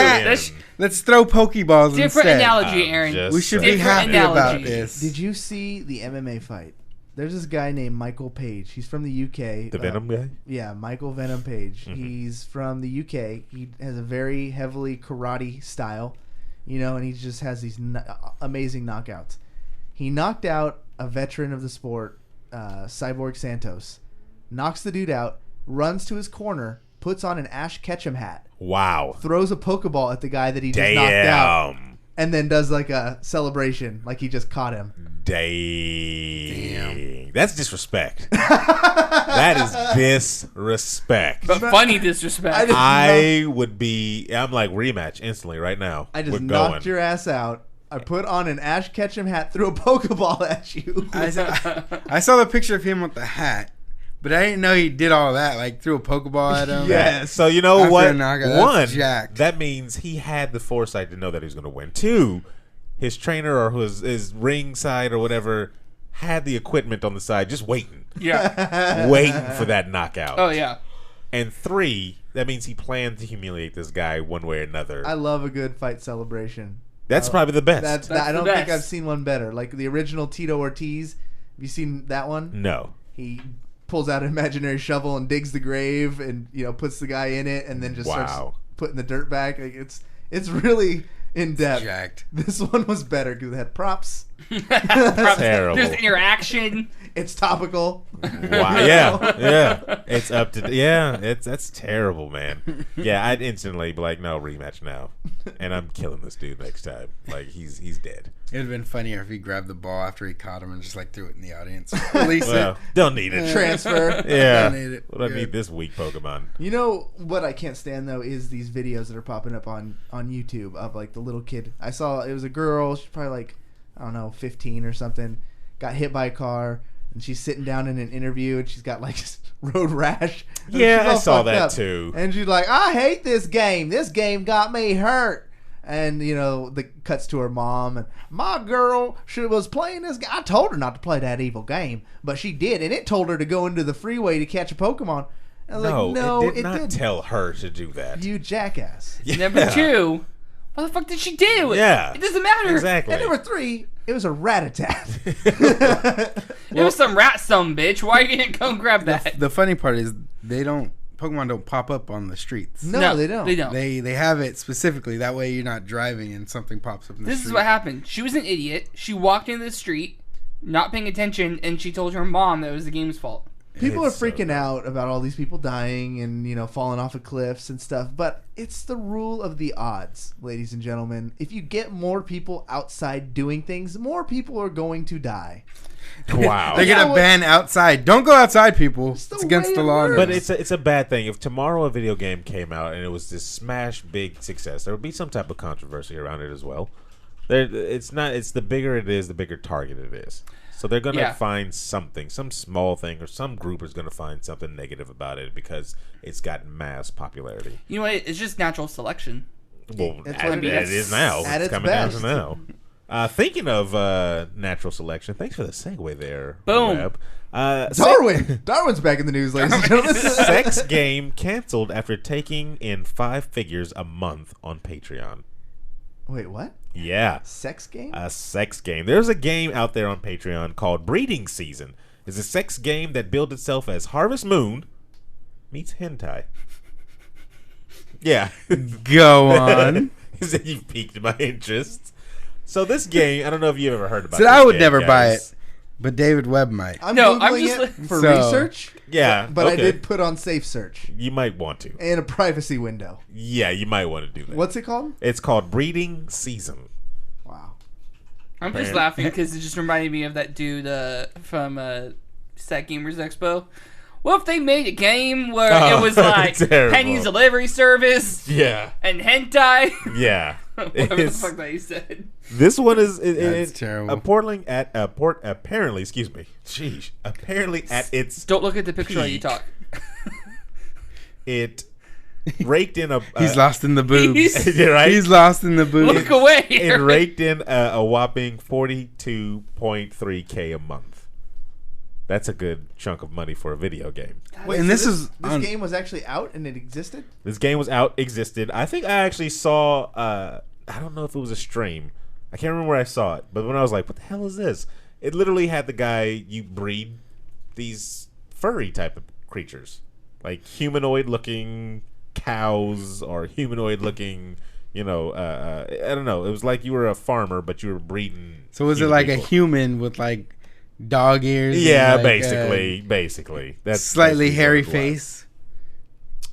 let's throw Pokeballs different instead. analogy, Aaron. We should be happy about this. Did you see the MMA fight? There's this guy named Michael Page. He's from the UK. The Venom guy? Yeah, Michael Venom Page. Mm-hmm. He's from the UK. He has a very heavily karate style, you know, and he just has these amazing knockouts. He knocked out a veteran of the sport, Cyborg Santos, knocks the dude out, runs to his corner, puts on an Ash Ketchum hat. Wow. Throws a Pokeball at the guy that he just knocked out. And then does like a celebration, like he just caught him. Damn. That's disrespect. That is disrespect. But funny disrespect. I'm like, rematch instantly right now. I just knocked your ass out. I put on an Ash Ketchum hat, threw a Pokeball at you. I saw the picture of him with the hat, but I didn't know he did all that. Like threw a Pokeball at him. Yeah. So you know what? One, jacked. That means he had the foresight to know that he was going to win. 2, his trainer or his ring side or whatever had the equipment on the side, just waiting. Yeah. Waiting for that knockout. Oh yeah. And 3, that means he planned to humiliate this guy one way or another. I love a good fight celebration. That's probably the best. I don't think I've seen one better. Like the original Tito Ortiz. Have you seen that one? No. He pulls out an imaginary shovel and digs the grave, and you know puts the guy in it, and then just starts putting the dirt back. Like it's really in depth. Jacked. This one was better because it had props. Terrible. There's interaction. It's topical. Wow. Yeah. It's up to. Yeah. That's terrible, man. Yeah. I'd instantly be like, no, rematch now, and I'm killing this dude next time. Like he's dead. It would have been funnier if he grabbed the ball after he caught him and just like threw it in the audience. Release it. Don't need it. Transfer. Yeah. Don't need it. What do I need this weak Pokemon? You know what I can't stand though is these videos that are popping up on YouTube of like the little kid. I saw it was a girl. She's probably like, I don't know, 15 or something. Got hit by a car. And she's sitting down in an interview, and she's got like road rash. Yeah, I saw that too. And she's like, "I hate this game. This game got me hurt." And you know, the cuts to her mom, and my girl, she was playing this game. I told her not to play that evil game, but she did, and it told her to go into the freeway to catch a Pokemon. I was like, no, it did not tell her to do that. You jackass. Yeah. Number 2, what the fuck did she do? Yeah, it doesn't matter. Exactly. And number 3. It was a rat-a-tat. It was some rat bitch. Why you didn't go grab that? The funny part is Pokemon don't pop up on the streets. No, they don't. They don't. They have it specifically. That way you're not driving and something pops up in the street. This is what happened. She was an idiot. She walked into the street, not paying attention, and she told her mom that it was the game's fault. People are It's so freaking good. out about all these people dying and, falling off of cliffs and stuff, but it's the rule of the odds, ladies and gentlemen. If you get more people outside doing things, more people are going to die. Wow. They're gonna ban outside. Don't go outside, people. It's It's the against way the it law. works. But it's a bad thing. If tomorrow a video game came out and it was this smash big success, there would be some type of controversy around it as well. It's the bigger it is, the bigger target it is. So they're gonna find something, some small thing, or some group is gonna find something negative about it because it's got mass popularity. You know what? It's just natural selection. Well, That's what it it is. is now. At It's its coming down best. to now. Thinking of natural selection, thanks for the segue there. Boom. Webb. Darwin's back in the news, ladies and gentlemen. Sex game canceled after taking in 5 figures a month on Patreon. Wait, what? Yeah. Sex game? A sex game. There's a game out there on Patreon called Breeding Season. It's a sex game that billed itself as Harvest Moon meets hentai. Yeah. Go on. You've piqued my interest. So this game, I don't know if you've ever heard about So this I would game, never buy guys. it, but David Webb might. I'm No, I'm Googling just it for So- research. Yeah, But I okay. did put on safe search You might want to. and a privacy window. Yeah, you might want to do that. What's it called? It's called Breeding Season. Wow. I'm just Man. laughing because it just reminded me of that dude from Stat Gamers Expo. What if they made a game where it was like terrible. Penny's delivery service Yeah, and hentai? yeah. Whatever the It's- fuck that you said. This one is That's terrible. Apparently, excuse me. Sheesh. Apparently, at its Don't look at the picture while you Peak. talk. it raked in a. He's lost in the boobs. He's- right. He's lost in the boobs. Look away. It raked in a whopping 42.3K a month. That's a good chunk of money for a video game. Wait, And so this is this on- game was actually out and it existed? This game was out, existed. I think I actually saw. I don't know if it was a stream. I can't remember where I saw it, but when I was like, "What the hell is this?" It literally had the guy you breed these furry type of creatures, like humanoid-looking cows or humanoid-looking. I don't know. It was like you were a farmer, but you were breeding. So was it human like people. a human with like dog ears? and, Yeah, like, basically. That's slightly basically hairy what it was. face.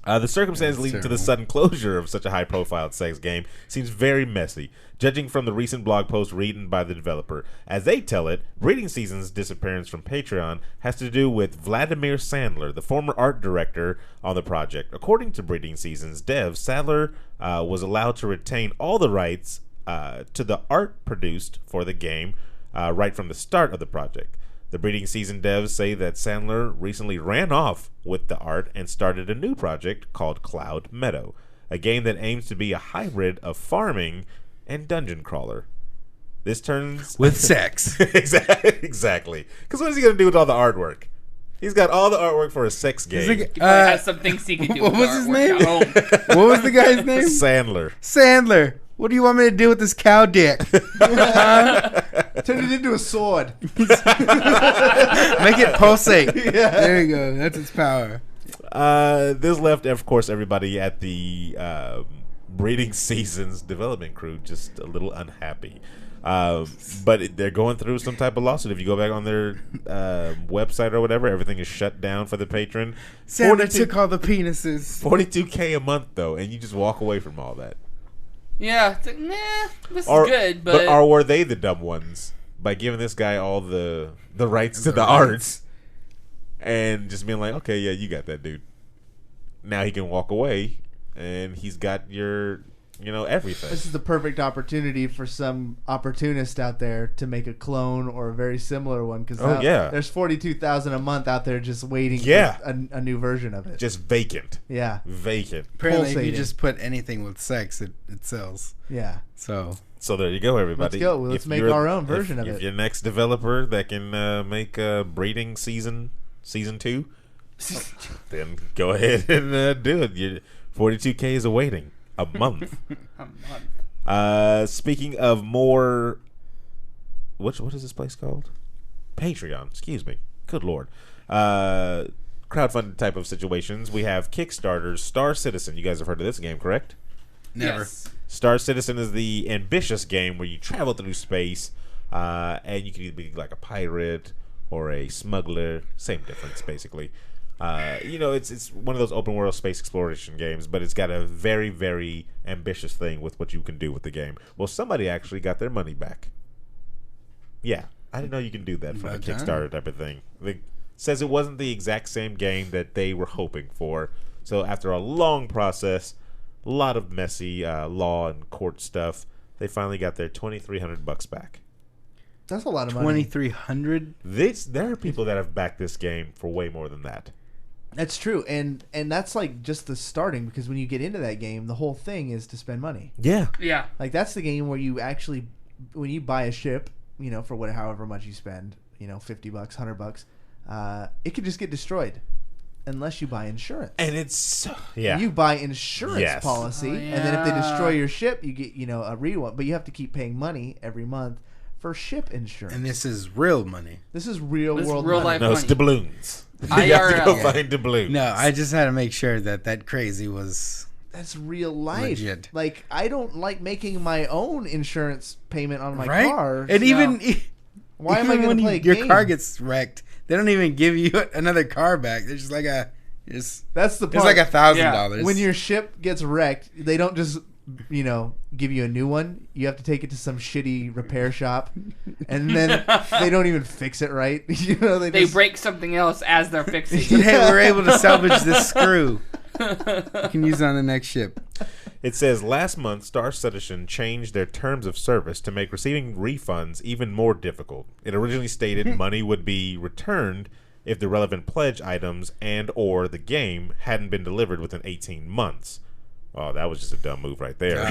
The circumstances That's leading to the terrible. sudden closure of such a high-profile sex game seems very messy, judging from the recent blog post written by the developer. As they tell it, Breeding Season's disappearance from Patreon has to do with Vladimir Sandler, the former art director on the project. According to Breeding Season's dev, Sandler was allowed to retain all the rights to the art produced for the game right from the start of the project. The Breeding Season devs say that Sandler recently ran off with the art and started a new project called Cloud Meadow, a game that aims to be a hybrid of farming and dungeon crawler. This turns With sex. exactly. Because what is he going to do with all the artwork? He's got all the artwork for a sex He's game. like, He probably has some things he could do. what with was the his artwork name? at home. What was the guy's name? Sandler. Sandler. What do you want me to do with this cow dick? Turn it into a sword. Make it pulsate. There you go. That's its power. This left, of course, everybody at the Breeding Season's development crew just a little unhappy. But they're going through some type of lawsuit. If you go back on their website or whatever, everything is shut down for the patron. Sandler took all the penises. $42K a month, though, and you just walk away from all that. Yeah, it's like, nah, this Or, is good, but or were they the dumb ones by giving this guy all the rights to the arts and just being like, okay, yeah, you got that, dude. Now he can walk away and he's got your, everything. This is the perfect opportunity for some opportunist out there to make a clone or a very similar one. Because there's 42,000 a month out there just waiting Yeah. for a new version of it. Just vacant. Yeah. Vacant. Apparently, if you Pulsating. just put anything with sex, it sells. Yeah. So So there you go, everybody. Let's go. Let's If make you're- our own version of if it. your next developer that can make Breeding Season 2, then go ahead and do it. Your 42K is awaiting a month. Speaking of more, what is this place called? Patreon. Excuse me. Good Lord. Crowdfunding type of situations. We have Kickstarter's Star Citizen. You guys have heard of this game, correct? never. yes. Star Citizen is the ambitious game where you travel through space, and you can either be like a pirate or a smuggler. Same difference, basically. It's one of those open world space exploration games, but it's got a very, very ambitious thing with what you can do with the game. Well, somebody actually got their money back. Yeah, I didn't know you can do that from a Kickstarter type of thing. It says it wasn't the exact same game that they were hoping for. So after a long process, a lot of messy law and court stuff, they finally got their $2,300 back. That's a lot of money. $2,300. There are people that have backed this game for way more than that. That's true, and that's like just the starting, because when you get into that game, the whole thing is to spend money. Yeah. Yeah. Like that's the game where you actually, when you buy a ship, for however much you spend, $50, $100, it could just get destroyed unless you buy insurance. And it's you buy insurance policy, Oh, yeah. and then if they destroy your ship, you get a re-one. But you have to keep paying money every month for ship insurance. And this is real money. This is real This is world real money. life No, it's money. doubloons. You have to IRL. go find doubloons. No, I just had to make sure that crazy was That's real life. legit. Like, I don't like making my own insurance payment on my right. car. And even Why am I going when to play a your game? car gets wrecked, they don't even give you another car back. They're just like That's the part. it's like $1,000. When your ship gets wrecked, they don't just give you a new one. You have to take it to some shitty repair shop, and then they don't even fix it right. They break something else as they're fixing. Hey, we're able to salvage this screw. You can use it on the next ship. It says last month, Star Citizen changed their terms of service to make receiving refunds even more difficult. It originally stated money would be returned if the relevant pledge items and or the game hadn't been delivered within 18 months. Oh, that was just a dumb move right there.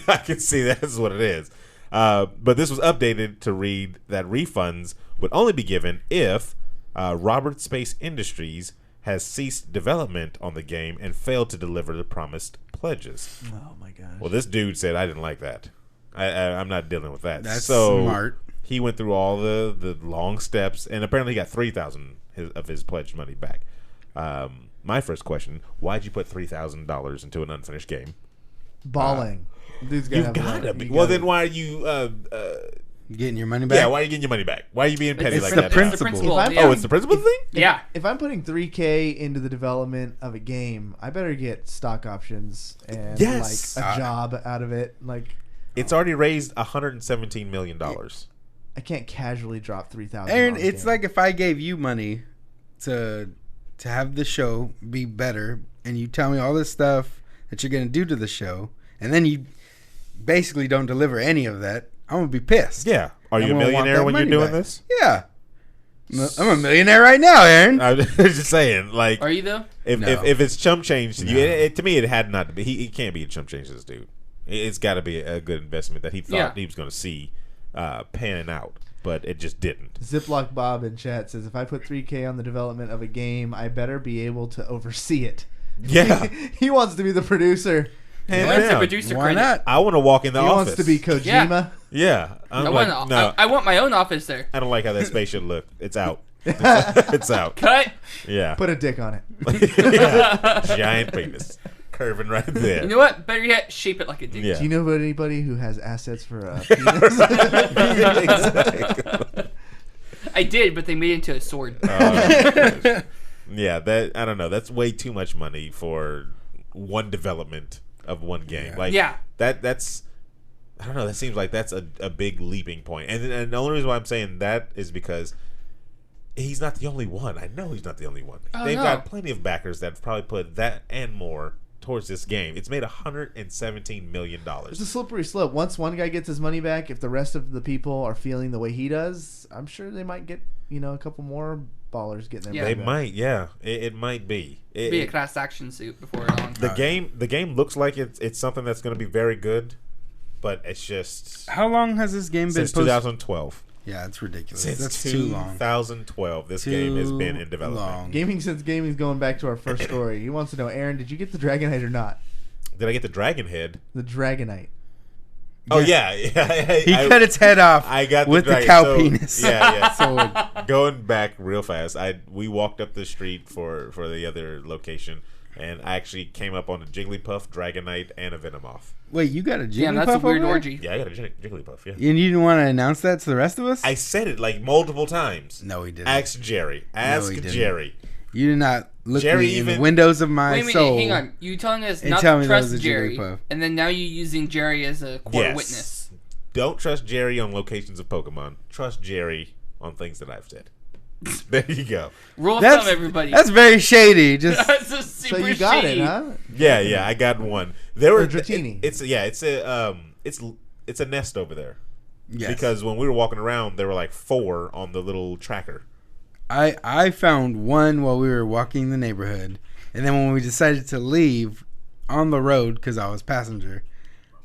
I can see that's what it is. But this was updated to read that refunds would only be given if Robert Space Industries has ceased development on the game and failed to deliver the promised pledges. Oh my gosh. Well, this dude said, I didn't like that. I'm not dealing with that. That's so smart. He went through all the long steps, and apparently he got $3,000 of his pledged money back. My first question, why'd you put $3,000 into an unfinished game? Balling. Dude's You've got to be. Well, then why are you... Getting your money back? Yeah, why are you getting your money back? Why are you being petty It's like the that? principle. yeah. Oh, it's the principal thing? Yeah. If I'm putting $3,000 into the development of a game, I better get stock options and Yes. like a job out of it. Like, It's already raised $117 million. I can't casually drop $3,000. Aaron, it's like if I gave you money to have the show be better, and you tell me all this stuff that you're going to do to the show, and then you basically don't deliver any of that, I'm going to be pissed. Yeah. Are you I'm a gonna want millionaire that when you're money doing back. this? Yeah. I'm a millionaire right now, Aaron. I was just saying, like, Are you though? if No. if it's chump change to you, No. to me, it had not to be. He can't be a chump change to this dude. It's got to be a good investment that he thought he was going to see panning out, but it just didn't. Ziploc Bob in chat says, if I put $3,000 on the development of a game, I better be able to oversee it. Yeah. He wants to be the producer. Hands What's the down. producer Why credit? not? I want to walk in the He office. wants to be Kojima. Yeah. I'm like, no, I want my own office there. I don't like how that spaceship looked. It's out. It's out. Cut. Yeah. Put a dick on it. Yeah. Giant penis. Curving right there. You know what? Better yet, shape it like a dick. Yeah. Do you know about anybody who has assets for a penis? Exactly. I did, but they made it into a sword. Yeah, that I don't know. That's way too much money for one development of one game. Yeah. Like Yeah. that's I don't know. That seems like that's a big leaping point. And the only reason why I'm saying that is because he's not the only one. I know he's not the only one. Oh, They've no. got plenty of backers that have probably put that and more towards this game. It's made $117 million. It's a slippery slope. Once one guy gets his money back, if the rest of the people are feeling the way he does, I'm sure they might get, a couple more ballers getting their Yeah. money They back. might, yeah. It might be. Be a class action suit before long. The game looks like it's something that's going to be very good, but it's just How long has this game been since 2012. Yeah, it's ridiculous. Since That's too long. 2012, this game has been in development. long. Gaming Since Gaming's going back to our first story. He wants to know, Aaron, did you get the Dragonite or not? Did I get the Dragon Head? The Dragonite. Oh yeah, yeah. He cut its head off I got with the dragon. cow So, penis. Yeah, So Going back real fast, we walked up the street for the other location. And I actually came up on a Jigglypuff, Dragonite, and a Venomoth. Wait, you got a Jigglypuff? Damn, that's a weird over there? orgy. Yeah, I got a Jigglypuff, yeah. And you didn't want to announce that to the rest of us? I said it like multiple times. No, he didn't. Ask Jerry. Ask he didn't. Jerry. You did not look Jerry me in the even- windows of my Wait a minute, soul. hang on. You telling us And not tell to me that was trust a Jerry, Jigglypuff. and then now you're using Jerry as a court Yes. witness. Don't trust Jerry on locations of Pokemon. Trust Jerry on things that I've said. There you go. Rule of That's, thumb, everybody. that's very shady. Just That's a So super you got shady. it, huh? Yeah, I got one. There were Dratini. it's a nest over there. yes. Because when we were walking around, there were like 4 on the little tracker. I found one while we were walking the neighborhood, and then when we decided to leave on the road because I was passenger,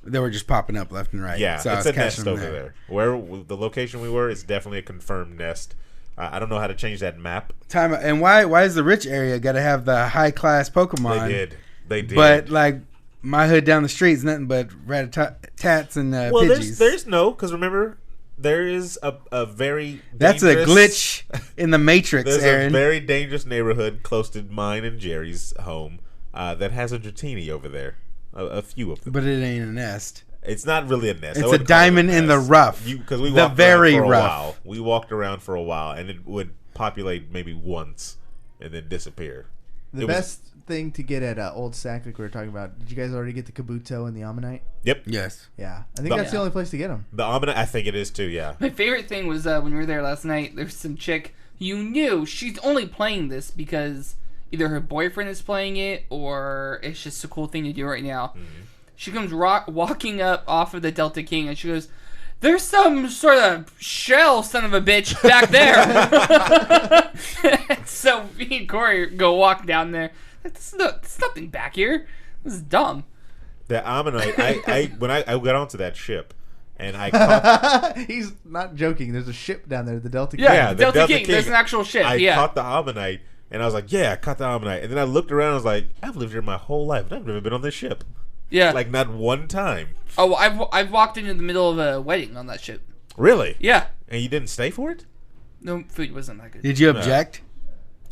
they were just popping up left and right. Yeah, so I it's was a nest catching them over there. Where the location we were is definitely a confirmed nest. I don't know how to change that map. Time and why is the rich area got to have the high class Pokemon? They did. But like my hood down the street is nothing but rat-tats and well, Pidgeys. there's no, because remember, there is a very That's a dangerous- glitch in the Matrix, There's Aaron. a very dangerous neighborhood close to mine and Jerry's home that has a Dratini over there. A few of them. But it ain't a nest. It's not really a nest. I It's a wouldn't call it diamond in the nest. rough. Because we The walked very around for a rough. while. We walked around for a while, and it would populate maybe once and then disappear. The best thing to get at Old Sac, like we were talking about, did you guys already get the Kabuto and the Ammonite? Yep. Yes. Yeah. I think that's the only place to get them. The Ammonite, I think it is too, yeah. My favorite thing was when we were there last night, there's some chick you knew she's only playing this because either her boyfriend is playing it or it's just a cool thing to do right now. Mm-hmm. She comes walking up off of the Delta King and she goes, "There's some sort of shell son of a bitch back there." So me and Cory go walk down there. Like, there's nothing back here. This is dumb. The Ammonite, when I got onto that ship, and I caught, He's not joking. There's a ship down there, the Delta King. Yeah, the Delta King. There's an actual ship. I yeah. caught the Ammonite, and I was like, yeah, I caught the Ammonite. And then I looked around, and I was like, I've lived here my whole life, and I've never been on this ship. Yeah. Like, not one time. Oh, I've walked into the middle of a wedding on that ship. Really? Yeah. And you didn't stay for it? No, food wasn't that good. Did you object?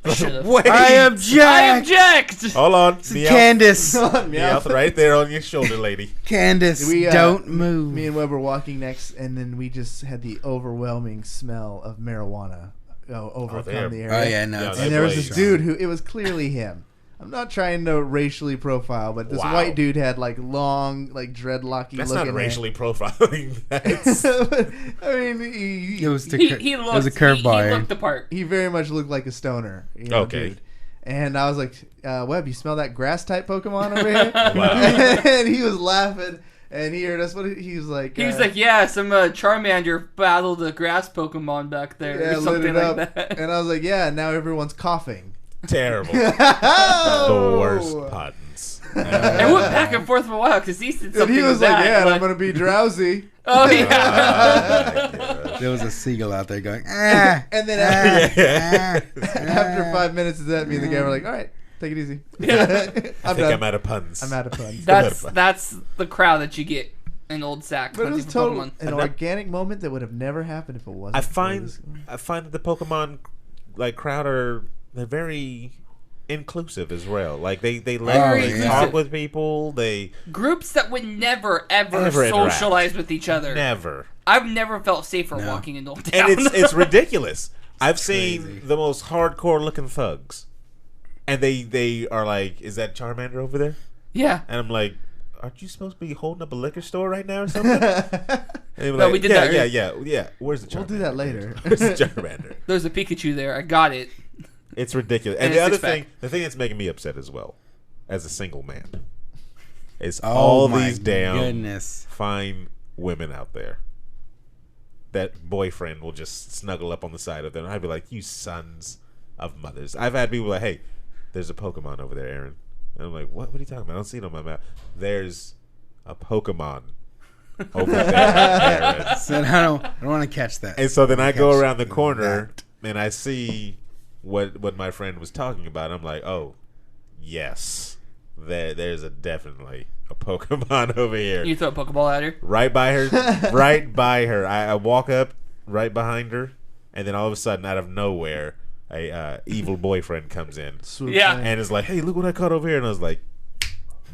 I should've. Wait. I object. I object. Hold on. Candace. Meowth right there on your shoulder, lady. Candace, don't move. Me and Webb were walking next, and then we just had the overwhelming smell of marijuana overcome the area. Oh yeah, no. Yeah, it's- And there was this strong. dude who, it was clearly him. I'm not trying to racially profile, but this Wow. white dude had like long, like dreadlocky That's looking not racially profiling. That's, I mean, he It was to He it looked. was a curveball. He Aaron. looked the part. he very much looked like a stoner. You know, Okay. dude. And I was like, Webb, you smell that grass type Pokemon over here? Wow. And he was laughing, and he heard us. He was like, He was like, "Yeah, some Charmander battled a grass Pokemon back there, yeah, or lit something it like up. that." And I was like, yeah, now everyone's coughing. terrible. Oh! The worst puns. It went back and forth for a while because he said And something. he was to like, that, yeah, and I'm gonna be drowsy. Oh yeah. There was a seagull out there going, ah. And then after 5 minutes of that, me and the guy were like, all right, take it easy. I think I'm out of puns. I'm out of puns. That's the crowd that you get in Old Sac. But it was hunting for total Pokemon. an organic moment that would have never happened if it wasn't. I for find this. that the Pokemon crowd they're very inclusive as well. Like they let Very you talk with people. They Groups that would never ever Never socialize with each other. never. I've never felt safer No. walking in Old Town. And it's ridiculous. I've crazy. seen the most hardcore looking thugs, and they are like, "Is that Charmander over there?" yeah. And I'm like, "Aren't you supposed to be holding up a liquor store right now or something?" And they were No, like, we did yeah, that. yeah. Where's the Charmander? We'll do that later. Where's the Charmander? There's a Pikachu there. I got it. It's ridiculous. And And a the other six-pack. the thing that's making me upset as well, as a single man, is Oh all my these damn goodness. fine women out there that boyfriend will just snuggle up on the side of them. And I'd be like, you sons of mothers. I've had people like, hey, there's a Pokemon over there, Aaron. And I'm like, what are you talking about? I don't see it on my map. There's a Pokemon over there, Aaron. Said, I don't want to catch that. And so then I go Catch around the corner that. and I see what my friend was talking about. I'm like, oh, yes, there's definitely a Pokemon over here. You throw a Pokeball at her. Right by her, right by her. I walk up right behind her, and then all of a sudden, out of nowhere, evil boyfriend comes in Swoops Yeah. in. and is like, "Hey, look what I caught over here," and I was like,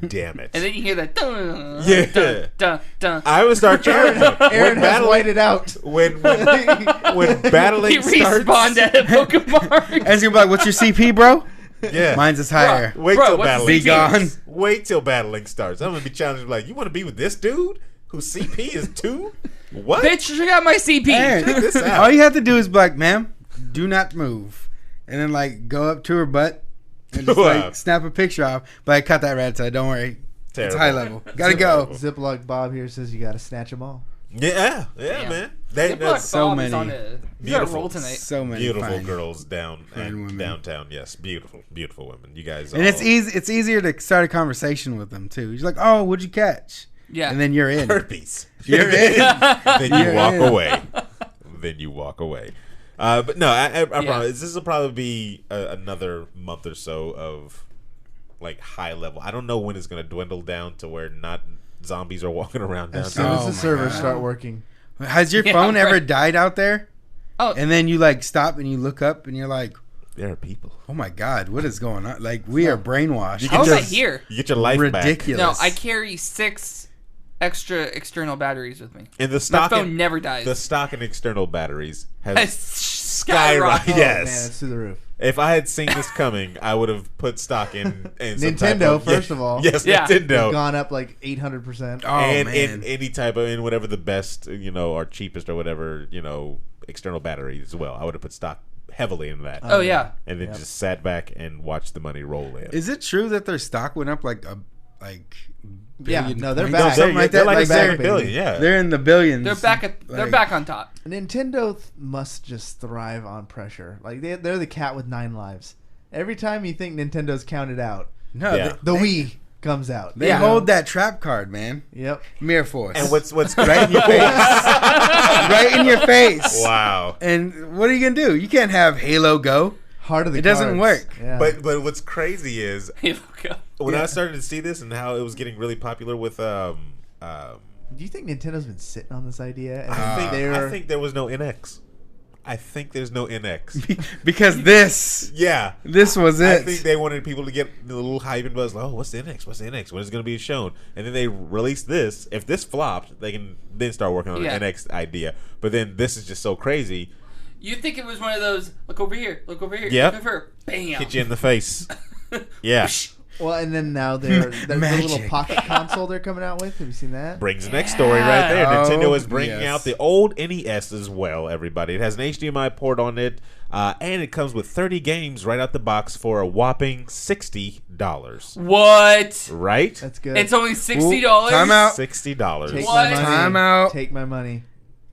"Damn it!" And then you hear that dun, Yeah. dun, dun, dun. I would start charging Aaron has whited out. when battling He starts. respawned at a Pokemon. And he's gonna be like, "What's your CP, bro?" Yeah, Mine's is higher. wait Bro, till what's battling Be CP? gone. Wait till battling starts. I'm gonna be challenged like, "You want to be with this dude whose CP is 2? What? Bitch, check out my CP. Aaron, Check this out." all you have to do is be like, "Ma'am, do not move," and then like go up to her butt and just Wow. like snap a picture off. But I cut that red side. Don't worry, it's Terrible. high level. Gotta go. Ziploc Bob here says you gotta snatch them all. Yeah, Damn. man. Ziploc That's so Bob is many on he's on a beautiful- roll tonight. So many beautiful fine. girls fine women. downtown. Yes, beautiful women. You guys, And it's easy. It's easier to start a conversation with them too. He's like, "Oh, what'd you catch?" Yeah. And then you're in. herpes. You're in. Then you You're walk in. away. Then you walk away. But no, I promise this will probably be another month or so of like high level. I don't know when it's going to dwindle down to where not zombies are walking around As soon downtown. as Oh the my servers God. start working. Has your Yeah, phone ever right. died out there? Oh, And then you like stop and you look up and you're like, There are people. "Oh my God, what is going on?" Like we are brainwashed. You how was can I just- here? You get your life back. Ridiculous. No, I carry 6 extra external batteries with me. And the My stock phone in, never dies. the stock and external batteries It's has skyrocket. Oh, Yes. man, it's through the roof. If I had seen this coming, I would have put stock in some type Nintendo, of, first of all. Yes, Yeah. They've Nintendo. gone up like 800%. Oh and man. in any type of in whatever the best or cheapest or whatever external batteries as well. I would have put stock heavily in that, Oh yeah. and then just sat back and watched the money roll in. Is it true that their stock went up like Yeah, billion no, they're points? back. Something like that. They're like back, 7 billion. baby. Yeah, They're in the billions. They're back at they're Like- back on top. Nintendo must just thrive on pressure. Like they're the cat with 9 lives. Every time you think Nintendo's counted out, No, Yeah. the Wii comes out. they Yeah. hold that trap card, man. Yep. Mirror Force. and what's right in your face? Right in your face. wow. And what are you gonna do? You can't have Halo Go. Heart of the It doesn't cards. work. Yeah. But what's crazy is Hey, look up. when Yeah. I started to see this and how it was getting really popular with do you think Nintendo's been sitting on this idea? And I think there was no NX. I think there's no NX. Because this Yeah. was I it. think they wanted people to get a little hype and buzz. Like, oh, what's the NX? What's the NX? When is it going to be shown? And then they released this. If this flopped, they can then start working on Yeah. the NX idea. But then this is just so crazy. You think it was one of those? Look over here. Look over here. Yep. Look over here. Bam. Hit you in the face. Yeah. well, and then now they're the little Magic. pocket console they're coming out with. Have you seen that? Brings the next story right there. Oh, Nintendo is bringing yes. out the old NES as well, everybody. It has an HDMI port on it, and it comes with 30 games right out the box for a whopping $60. What? Right? That's good. It's only $60. Time out. $60. Take What? my money. Time out. Take my money.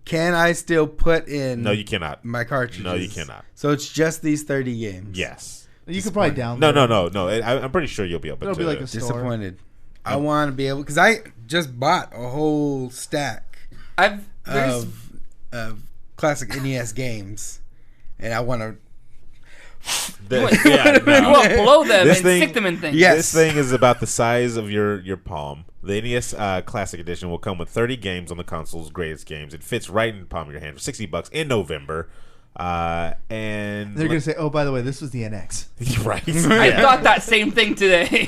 Can I still put in No, you cannot. my cartridges? No, you cannot. So it's just these 30 games. Yes. You could probably download. No. I'm pretty sure you'll be able It'll to. be like a store. Disappointed. I want to be able because I just bought a whole stack There's of classic NES games, and I want to. The- What? yeah, you no. want to blow them This and thing- stick them in things. Yeah. This thing is about the size of your palm. The NES Classic Edition will come with 30 games on the console's greatest games. It fits right in the palm of your hand for $60 in November. And They're gonna say, "Oh, by the way, this was the NX." right. I Yeah. thought that same thing today.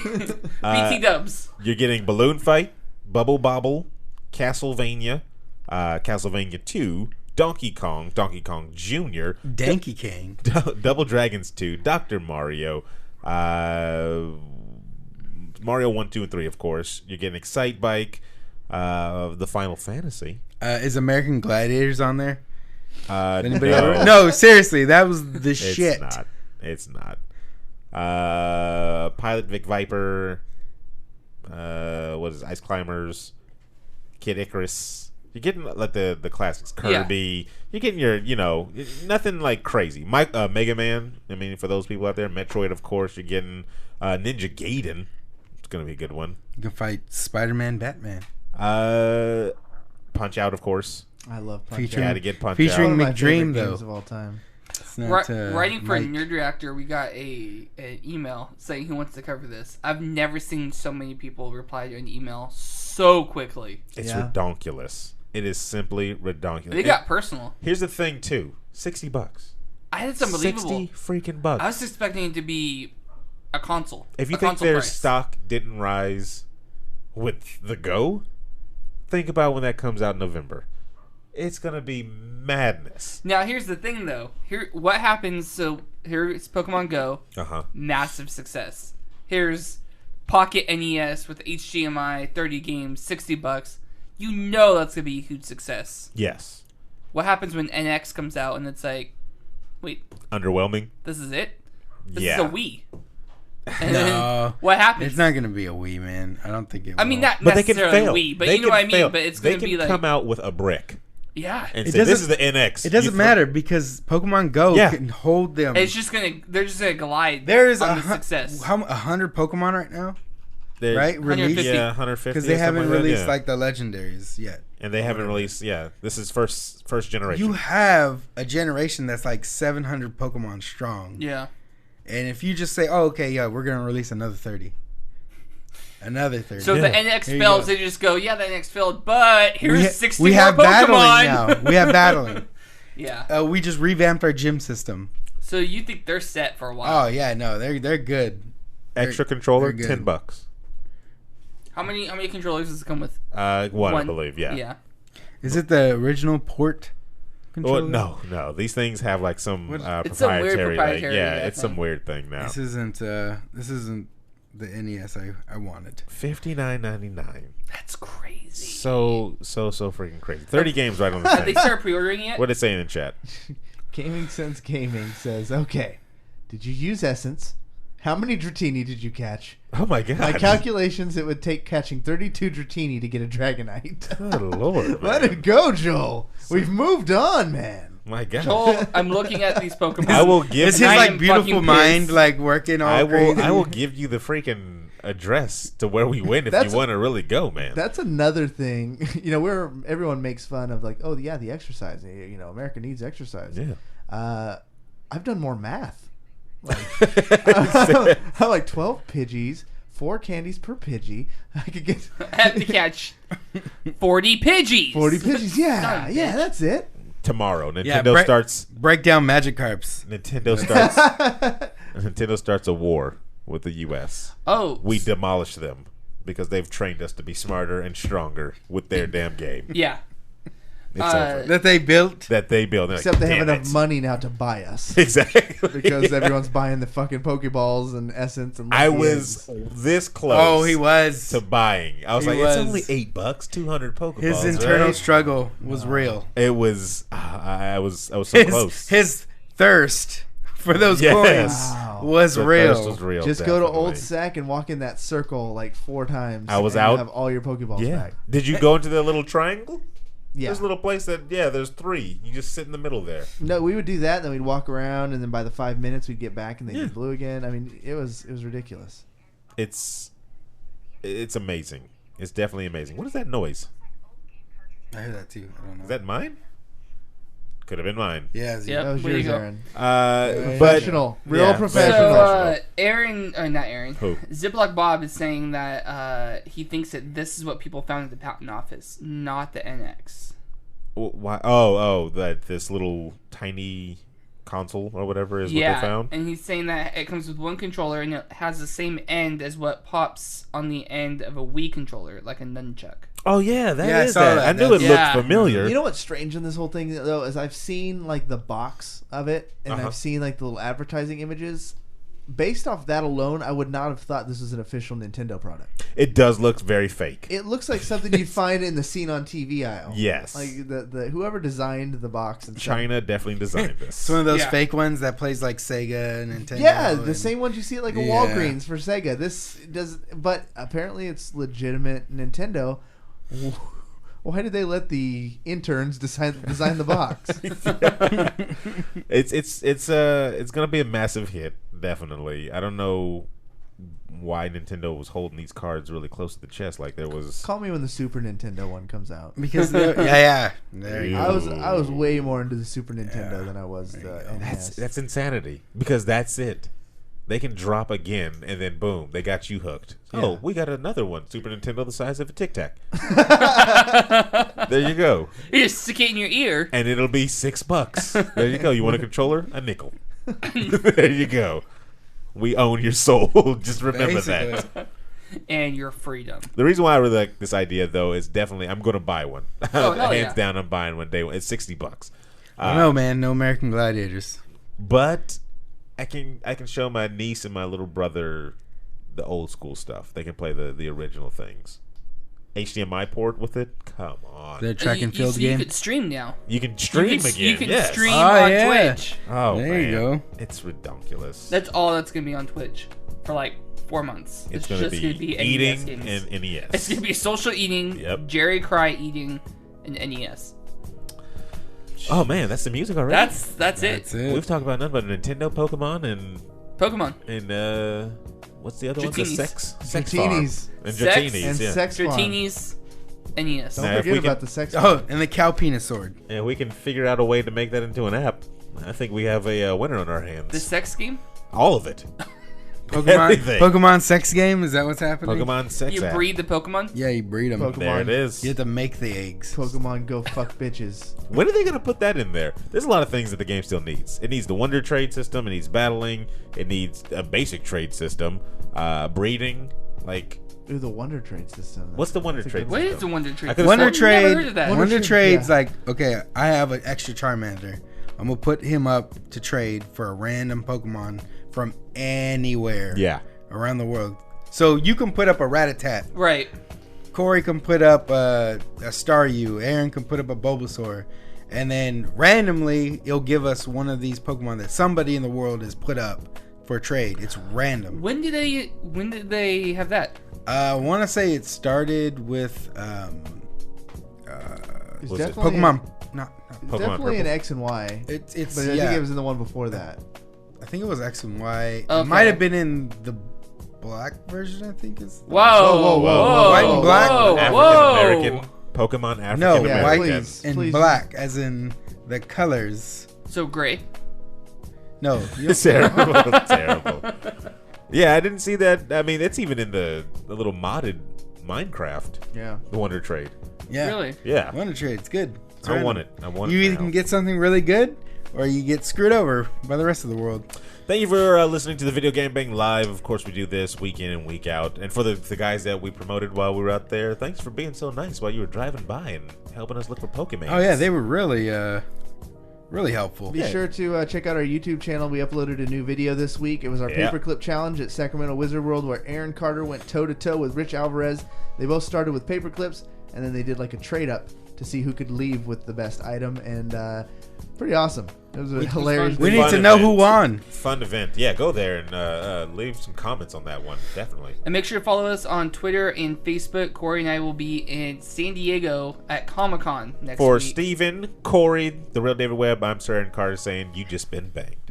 BT Dubs. You're getting Balloon Fight, Bubble Bobble, Castlevania, Castlevania 2, Donkey Kong Jr., Danky King. Double Dragons 2, Dr. Mario, Mario 1, 2, and 3, of course. You're getting Excite Bike, the Final Fantasy. Is American Gladiators on there? Anybody no, ever? No, seriously, that was the it's shit. not. It's not. Pilot Vic Viper, what is it, Ice Climbers, Kid Icarus. You're getting like the classics, Kirby. You're getting your, nothing like crazy. Mega Man. I mean, for those people out there, Metroid, of course. You're getting Ninja Gaiden. It's gonna be a good one. You can fight Spider-Man, Batman. Punch Out, of course. I love Punch Featuring- Out. Gotta get Punch featuring One of Out. my favorite McDream, though. games of all time. It's not, Writing for Mike. Nerd Reactor, we got an email saying who wants to cover this. I've never seen so many people reply to an email so quickly. It's Yeah. redonkulous. It is simply redonkulous. They got personal. Here's the thing, too. $60. That's unbelievable. 60 freaking bucks. I was expecting it to be a console. If you a think console their price. stock didn't rise with the Go, think about when that comes out in November. It's gonna be madness. Now here's the thing, though. What happens? So here's Pokemon Go, massive success. Here's Pocket NES with HDMI, 30 games, $60. You know that's gonna be a huge success. Yes. What happens when NX comes out and it's like, wait, Underwhelming. this is it? This Yeah. is a Wii. And No. then what happens? It's not going to be a Wii, man. I don't think it will. I mean, not But they can necessarily fail. Wii, but They you know can what I mean. fail. But it's they going to can be like, come out with a brick yeah. and It say, "This doesn't- is the NX." It doesn't matter because Pokemon Go Yeah. can hold them. It's just they're just gonna glide. There is on the success. 100 Pokemon right now, They're- right? Released 150. Yeah, 150. because they or something haven't like that, released yeah. like the legendaries yet. and they haven't released. Yeah, this is first generation. You have a generation that's like 700 Pokemon strong, Yeah. and if you just say, "Oh, okay, yeah, we're gonna release another 30," another 30. So if Yeah. the NX There you fails, go. they just go, yeah, the NX failed, but here's 60 we more have battling Pokemon. now. We have battling. Yeah. We just revamped our gym system. So you think they're set for a while? Oh yeah, no, they're good. Extra They're- controller, they're good. $10. How many controllers does it come with? One, I believe. Yeah. Yeah. Is it the original port controller? Well, no. These things have like some It's some weird proprietary. proprietary, yeah, yeah, it's some thing. weird thing now. This isn't the NES I wanted. $59.99. That's crazy. So freaking crazy. 30 games right on the Have they thing. started pre-ordering yet? What are they saying in chat? Gaming Sense Gaming says, okay, did you use Essence? How many Dratini did you catch? Oh my god! My calculations, it would take catching 32 Dratini to get a Dragonite. Good lord! Let man. it go, Joel. We've moved on, man. My god! Joel, I'm looking at these Pokemon. I will give. Is you, his I like am beautiful fucking mind pissed. like working all I will. crazy? I will give you the freaking address to where we win if That's- you want to really go, man. That's another thing. You know, everyone makes fun of like, oh yeah, the exercise. You know, America needs exercise. Yeah. I've done more math. Like, I'm like 12 Pidgeys, 4 candies per Pidgey. I could get I have to catch 40 Pidgeys. 40 Pidgeys. Yeah, Son of a yeah, bitch. that's it. Tomorrow, Yeah, Nintendo starts. break down Magikarps. Nintendo starts a war with the U.S. Oh. We demolish them because they've trained us to be smarter and stronger with their damn game. Yeah. It's over. That they built. That they build. They're Except like, they have "Damn enough it." money now to buy us. Exactly. Because everyone's buying the fucking Pokeballs and Essence and I Lucky was Eggs. this close. Oh, he was. to buying. I was He like, was. it's only $8, 200 Pokeballs. His internal right? struggle was real. It was. I was so close. His thirst for those Yes. coins Wow. was The real. thirst was real. Just go to definitely. Old Sac and walk in that circle like 4 times. I was and out. you'll have all your Pokeballs Yeah. back. Did you go into the little triangle? Yeah. There's a little place that there's 3. You just sit in the middle there. No, we would do that. Then we'd walk around, and then by the 5 minutes, we'd get back, and they'd Yeah. be blue again. I mean, it was ridiculous. It's amazing. It's definitely amazing. What is that noise? I heard that too. I don't know. Is that mine? Could have been mine. Yeah. Yep. That was Where you yours, go? Aaron. But Professional, real Yeah, professional. So, Aaron, not Aaron. Who? Ziploc Bob is saying that he thinks that this is what people found at the patent office, not the NX. why? Oh, that this little tiny console or whatever is what they found. And he's saying that it comes with one controller and it has the same end as what pops on the end of a Wii controller, like a nunchuck. Oh yeah, Yeah, I that is saw that. that. I knew it Yeah. looked familiar. You know what's strange in this whole thing though is I've seen like the box of it, and Uh-huh. I've seen like the little advertising images. Based off that alone, I would not have thought this was an official Nintendo product. It does look very fake. It looks like something you'd find in the scene on TV aisle. Yes. like the whoever designed the box and stuff. China definitely designed this. It's one of those Yeah. fake ones that plays like Sega and Nintendo. Yeah, the and- same ones you see at like a Yeah. Walgreens for Sega. This does, but apparently it's legitimate Nintendo. Why did they let the interns design the box? It's gonna be a massive hit, definitely. I don't know why Nintendo was holding these cards really close to the chest, like there was. Call me when the Super Nintendo one comes out. Because yeah. There you I go. was way more into the Super Nintendo than I was the you go. NES. That's insanity because that's it. they can drop again, and then boom, they got you hooked. Oh, we got another one, Super Nintendo the size of a Tic Tac. There you go. You just stick it in your ear. And it'll be $6. There you go. You want a controller? A nickel. There you go. We own your soul. Just remember that. And your freedom. The reason why I really like this idea, though, is definitely I'm going to buy one. Oh, hell Hands down, I'm buying one day one. It's $60. I know, man. No American Gladiators. But I can show my niece and my little brother the old school stuff. They can play the original things. HDMI port with it? Come on. The track and field game? You could stream now. You can stream again. You can yes. stream on Twitch. Oh, there man. you go. It's ridiculous. That's all that's going to be on Twitch for like 4 months. It's just going to be eating and NES. It's going to be social eating, Jerry Cry eating, and NES. Oh, man. That's the music already? That's it. We've talked about nothing but Nintendo, Pokemon, and... what's the other one? The sex Dratini's. Farm. And Dratini's, And Sex Farm. Dratini's, NES. Don't forget about the Sex Farm. Oh, and the cow penis sword. And we can figure out a way to make that into an app. I think we have a winner on our hands. The sex game? All of it. Pokemon sex game? Is that what's happening? Pokemon sex You app. breed the Pokemon? Yeah, you breed them. Pokemon. There it is. You have to make the eggs. Pokemon go fuck bitches. When are they going to put that in there? There's a lot of things that the game still needs. It needs the Wonder Trade system. It needs battling. It needs a basic trade system. Breeding. Like... Ooh, the Wonder Trade system. What's the Wonder Trade What system? is the Wonder Trade? Wonder I've Trade. never heard of that. Wonder Trade, Trade's yeah. like, okay, I have an extra Charmander. I'm gonna put him up to trade for a random Pokemon from anywhere. Yeah. Around the world. So you can put up a Rattata. Right. Cory can put up a Staryu. Aaron can put up a Bulbasaur. And then randomly, it'll give us one of these Pokemon that somebody in the world has put up for trade. It's random. When did they have that? I want to say it started with It's Was it definitely Pokemon. It's Pokemon definitely an Purple. X and Y. It's But I yeah. think it was in the one before that. I think it was X and Y. Okay. It might have been in the black version. I think is. Whoa. Whoa, whoa, whoa. White and black? Whoa. African American. Pokemon African No, Yeah, white American. please. and Please. black, as in the colors. So gray. No, Terrible. Terrible. Yeah, I didn't see that. I mean, it's even in the little modded Minecraft. Yeah. The Wonder Trade. yeah, Really? Yeah. Wonder Trade. It's good. It's I want random. it. I want You it either now. can get something really good, or you get screwed over by the rest of the world. Thank you for listening to the Video Game Bang Live. Of course, we do this week in and week out. And for the guys that we promoted while we were out there, thanks for being so nice while you were driving by and helping us look for Pokemon. Oh yeah, they were really, really helpful. Be sure to check out our YouTube channel. We uploaded a new video this week. It was our Yeah. paperclip challenge at Sacramento Wizard World, where Aaron Carter went toe-to-toe with Rich Alvarez. They both started with paperclips, and then they did like a trade-up to see who could leave with the best item, and pretty awesome. It was a hilarious We video. need to know who won. Fun event. Yeah, go there and leave some comments on that one. Definitely. And make sure to follow us on Twitter and Facebook. Cory and I will be in San Diego at Comic-Con next For week. Steven, Cory, the real David Webb, I'm Sir Aaron Carter saying you just been banged.